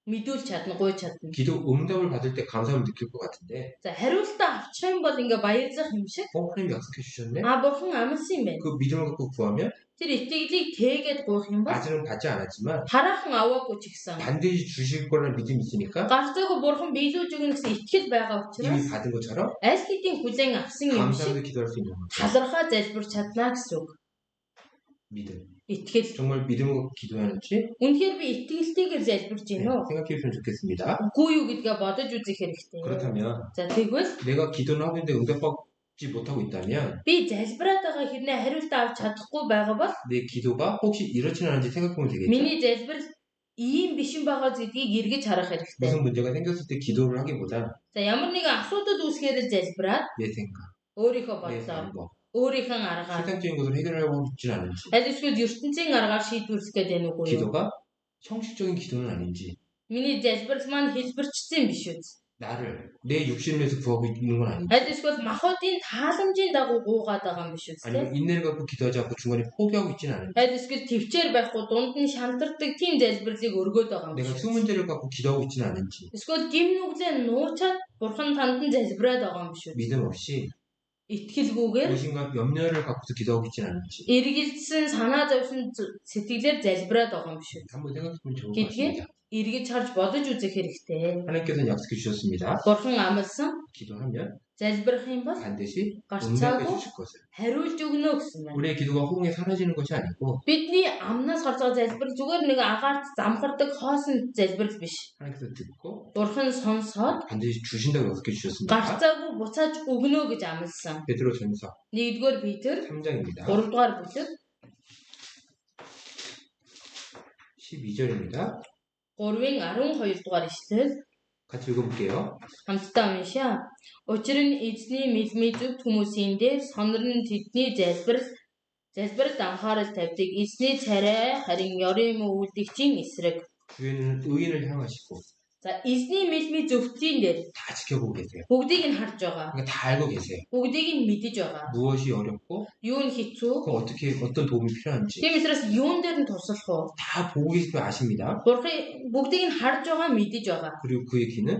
мэдүүлж чадна, гуйж чадна. 기도 응답을 받을 때 감사함을 느낄 것 같은데 За хариултаа авчих юм бол ингээ баярлах юм шиг. 하나님 약속해 주셨네? Бурхан амласан юм байна. 그 믿음을 갖고 구하면 Тэр итгэлийг тэгээд гуйх юм бол 아직은 받지 않았지만 хараахан аваагүй ч гэсэн 반드시 주실 거라는 믿음이 있으니까 гарцаагүй бурхан биелүүлж өгнө гэсэн итгэл байгаа 이미 учраас 받은 것처럼 аль хэдийн хүлээн авсан юм шиг 감사하면서 기도할 수 있는 거죠. талархаа залбирч чадна гэсэн үг. 믿음. Итгэл. 정말 믿음을 갖고 기도하는지 Үнэхээр би итгэлтэйгээр залбирч байна уу? 생각해 주시면 좋겠습니다. Үгүй юу гэдгээ бодож үзэх хэрэгтэй. 그렇다면 За тэгвэл 내가 기도는 하고 있는데 응답받지 못하고 있다면 би залбираад байгаа хэрнээ хариулт авч чадахгүй байгаа бол 내 기도가 혹시 이렇지는 않은지 생각해보면 되겠죠. миний залбир ийм биш юм байгаа гэдгийг эргэж харах хэрэгтэй. 무슨 문제가 생겼을 때 기도를 하기보다 За ямар нэгэн асуудал үүсгээд залбираад 내 생각, өөрийнхөө 내 бодлоо, 방법, өөрийнхөө аргаар 세상적인 것을 해결하고 있지는 않은지 аль эсвэл ертөнцийн аргаар шийдвэрлэх гээд байна уугүй юу? 기도가 형식적인 기도는 아닌지 Миний залбирал маань хэлбэрчсэн биш үү? 나를 내 육신을 위해서 구하고 있는 건 아닌지 Аль эсвэл махбодын тааламжийн дагуу гуугаад байгаа юм биш үү? 아니면 인내를 갖고 기도하지 않고 중간에 포기하고 있지는 않은지 Аль эсвэл төвчээр байхгүй дунд нь шантардаг тийм залбирлыг өргөөд байгаа юм 내가 биш үү? 수문제를 갖고 기도하고 있지는 않은지 Эсвэл гим нүглээ нуучаад бурхан танд нь залбираад байгаа юм биш үү? 믿음 없이 Итгэлгүйгээр 의심과 염려를 갖고서 기도하고 있지는 않은지 эргэлзсэн санаа зовсон сэтгэлээр залбираад байгаа юм биш үү? 한번 생각해보면 좋을 것 гэдгийг 같습니다. эргэж харж бодож үзэх хэрэгтэй. 하나님께서는 약속해 주셨습니다. Бурхан амласан 기도하면 залбирах юм бол 반드시 응답해 гарцаагүй 주실 것을. хариулж өгнө гэсэн байна. 우리의 기도가 허공에 사라지는 것이 아니고 Бидний амнаас гарч байгаа залбир зүгээр нэг агаарт замхардаг хоосон залбирал биш. 하나님께서 듣고 Бурхан сонсоод 반드시 주신다고 약속해 주셨습니다. гарцаагүй буцааж өгнө гэж амласан. 베드로 전서 1-р Петр 3장입니다. 3-р бүлэг 12절입니다. 3-ын 12-р ишлэл 같이 읽어볼게요. хамтдаа уншаа. Учир нь эзний мэлмий зүгт хүмүүсийн дээр сонор нь тэдний залбиралд анхаарал тавьдаг. Эзний царай харин ёрын үйлдэгчийн эсрэг. 주에는 의인을 향하시고 За эзний мэлмий зөвхтийн дээр 다 지켜보고 계세요. бүгдийг нь харж байгаа. 그러니까 다 알고 계세요. Бүгдийг нь мэдэж байгаа. 무엇이 어렵고 Юу нь хэцүү? 그 어떤 도움이 필요한지 Тийм учраас юун дээр нь туслах уу? 다 보고 계실 줄 아십니다. Бурхан бүгдийг нь харж байгаа, мэдэж байгаа. 그리고 그의 귀는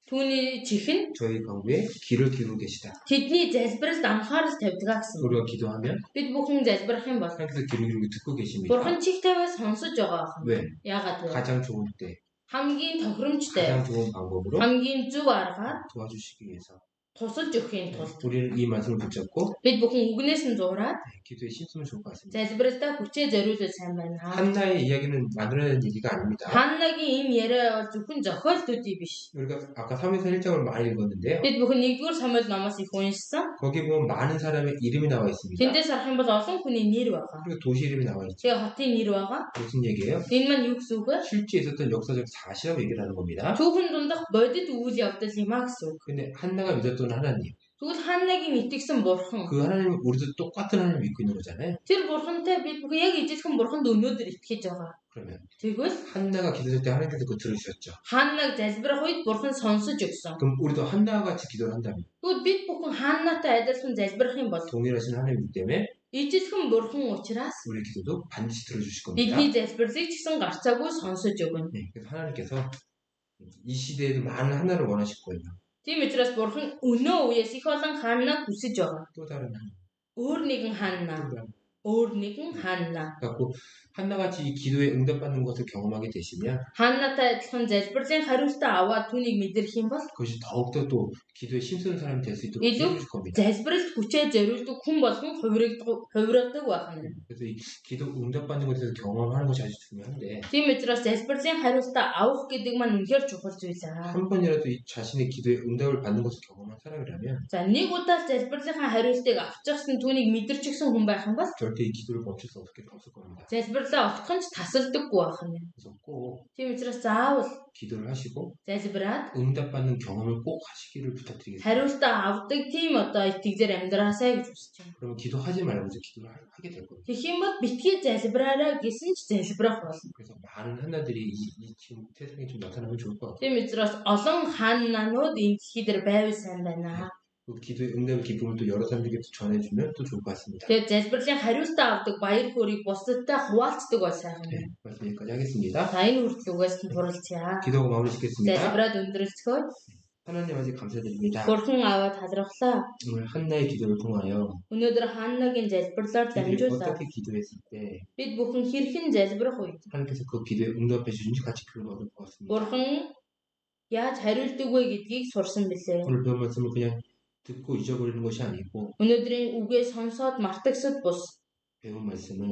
Түүний чихэн 저희 가운데 귀를 기울이고 계시다. тэдний залбиралд анхаарал тавьдаг гэсэн. 우리가 기도하면 Бид бүхэн залбирах юм бол 하나님께서 귀를 기울이고 듣고 계십니다. Бурхан чих тавиас сонсож байгаа ах. 왜? Яагаад вэ? 가장 좋을 때, Хамгийн тохиромжтой, 가장 좋은 방법으로 хамгийн зөв аргаар 도와주시기 위해서 тусалж өгөхийн тулд 우리는 이 말씀을 붙잡고 бид бүхэн үгнээс нь зураад 기도에 힘쓰면 좋을 것 같습니다. залбиралдаа хүчээ зориулж сайн байна. 한나의 이야기는 만들어내는 얘기가 아닙니다. Ханнагийн энэ яриа бол зөвхөн зохиолтуудын биш. 우리가 아까 3에서 1장을 많이 읽었는데요. Бид бүхэн 1-р Самуэль номоос их уншсан. 거기 보면 많은 사람의 이름이 나와 있습니다. Тэндээс харах юм бол олон хүний нэр байгаа. 그리고 도시 이름이 나와 있죠. Тэгээ хотын нэр байгаа. 무슨 얘기예요? Энэ маань юу гэсэн үг вэ? 실제 있었던 역사적 사실이라고 얘기를 하는 겁니다. Түүхэн дундах бодит үйл явдал юм а гэсэн үг. 근데 한나가 믿었던 하나님, Тэгвэл Ханнагийн итгэсэн бурхан. 그 하나님은 우리도 똑같은 하나님을 믿고 있는 거잖아요. Тэр бурхантай бид бүхэн яг ижилхэн бурханд өнөөдөр итгэж байгаа. 그러면 Тэгвэл 한나가 기도할 때 하나님께서 그거 들어주셨죠. Ханнаг залбирах үед бурхан сонсож өгсөн. 그럼 우리도 한나와 같이 기도를 한다면 Тэгвэл бид бүхэн Ханнатай адилхан залбирах юм бол 동일하신 하나님이기 때문에 ижилхэн бурхан учраас 우리의 기도도 반드시 들어주실 겁니다. бидний залбирлыг ч гэсэн гарцаагүй сонсож өгнө. 네, 그래서 하나님께서 이 시대에도 많은 하나를 원하실 거예요. Тийм учраас бурхан өнөө үеэс их олон хааннаа хүсэж байгаа. 또 다른 하나. Өөр нэгэн хааннаа. 또 다른. Өөр нэгэн хааннаа. 그래갖고 한나같이 이 기도에 응답받는 것을 경험하게 되시면 Хааннаатай адилхан залбирлын хариултаа аваад түүнийг мэдрэх юм бол 그것이 더욱더 또 기도에 힘쓰는 사람이 될 수 있도록 илүү 해주실 겁니다. залбиралд хүчээ зориулдаг хүн болгон хувирдаг байна. 그래서 이 기도 응답받는 것에 대해서 경험하는 것이 아주 중요한데 Тийм учраас залбирлын хариултаа авах гэдэг маань үнэхээр чухал зүйл аа. 한 번이라도 이 자신의 기도에 응답을 받는 것을 경험한 사람이라면 За нэг удаа залбирлынхаа хариултыг авчихсан түүнийг мэдэрчихсэн хүн байх юм бол 절대 이 기도를 멈출 수 없을 겁니다. залбирлаа огтхон ч тасалдаггүй байх юм. 그래서 꼭 Тийм учраас заавал 기도를 하시고 залбираад 응답받는 경험을 꼭 하시기를 부탁드리겠습니다. хариултаа авдаг тийм итгэгдэр амьдраасаа гэж хүсэж байна. 그러면 기도하지 말고 이제 기도를 하게 될 겁니다. Тэгэх юм бол битгий залбираараа гэсэн ч залбирах болно. 그래서 많은 하나들이 이 지금 세상에 좀 나타나면 좋을 것 같아요. Тийм учраас олон хааннаанууд энэ дэлхий дээр байвал сайн байна. 그 기도의 응답의 기쁨을 또 여러 사람들에게 전해주면 또 좋을 것 같습니다. Тэгээд залбирлын хариултаа авдаг баяр хөөргийг бусдадтай хуваалцдаг бол сайхан 네, байна. 말씀 여기까지 하겠습니다. За энэ хүртэл үгээс нь туралцъя. 기도하고 마무리 짓겠습니다. залбираад өндөрлцгөө. 하나님 아버지 감사드립니다. Бурхан аваад талархлаа. 오늘 한나의 기도를 통하여 Өнөөдөр Ханнагийн залбирлаар 우리가 дамжуулаад 어떻게 기도했을 때 бид бүхэн хэрхэн залбирах үед 하나님께서 그 기도에 응답해 주신지 같이 교훈을 얻을 것 같습니다. Бурхан яаж хариулдаг вэ гэдгийг сурсан билээ. 오늘 배운 말씀을 그냥 듣고 잊어버리는 것이 아니고 Өнөөдрийн үгээ сонсоод мартагсад бус 배운 말씀을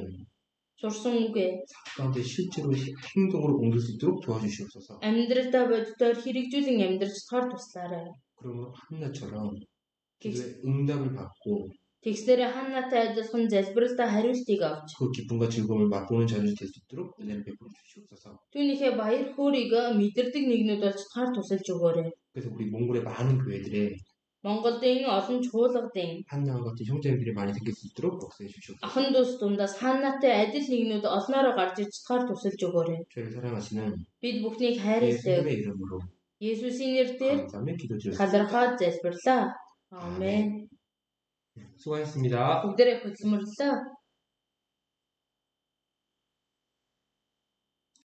сурсан үгээ 가운데 실제로 행동으로 옮길 수 있도록 도와주시옵소서. амьдралдаа бодитоор хэрэгжүүлэн амьдрч чадхаар туслаарай. 그러면 한나처럼 기도에 응답을 받고 Тэгснээрээ Ханнатай адилхан залбиралдаа хариултыг авч 그 기쁨과 즐거움을 맛보는 자들이 될 수 있도록 은혜를 베풀어 주시옵소서. түүнийхээ баяр хөөргийг мэдэрдэг нэгнүүд болж чадхаар тусалж өгөөрэй. 그래서 우리 몽골의 많은 교회들에 Монголын олон чуулгадын 한나와 같은 형제들이 많이 생길 수 있도록 역사해 주시옵소서. ахын дүүс дундаас Ханнатай адил нэгнүүд олноороо гарч иж чадхаар тусалж өгөөрэй. 저희를 사랑하시는 Бид бүхнийг хайрлаг 예수님의 이름으로 Есүсийн нэрээр 감사하며 기도드렸습니다. талархаад залбирлаа. Аамен. 수고하셨습니다. Бүгдээрээ хөдөлмөрлөө.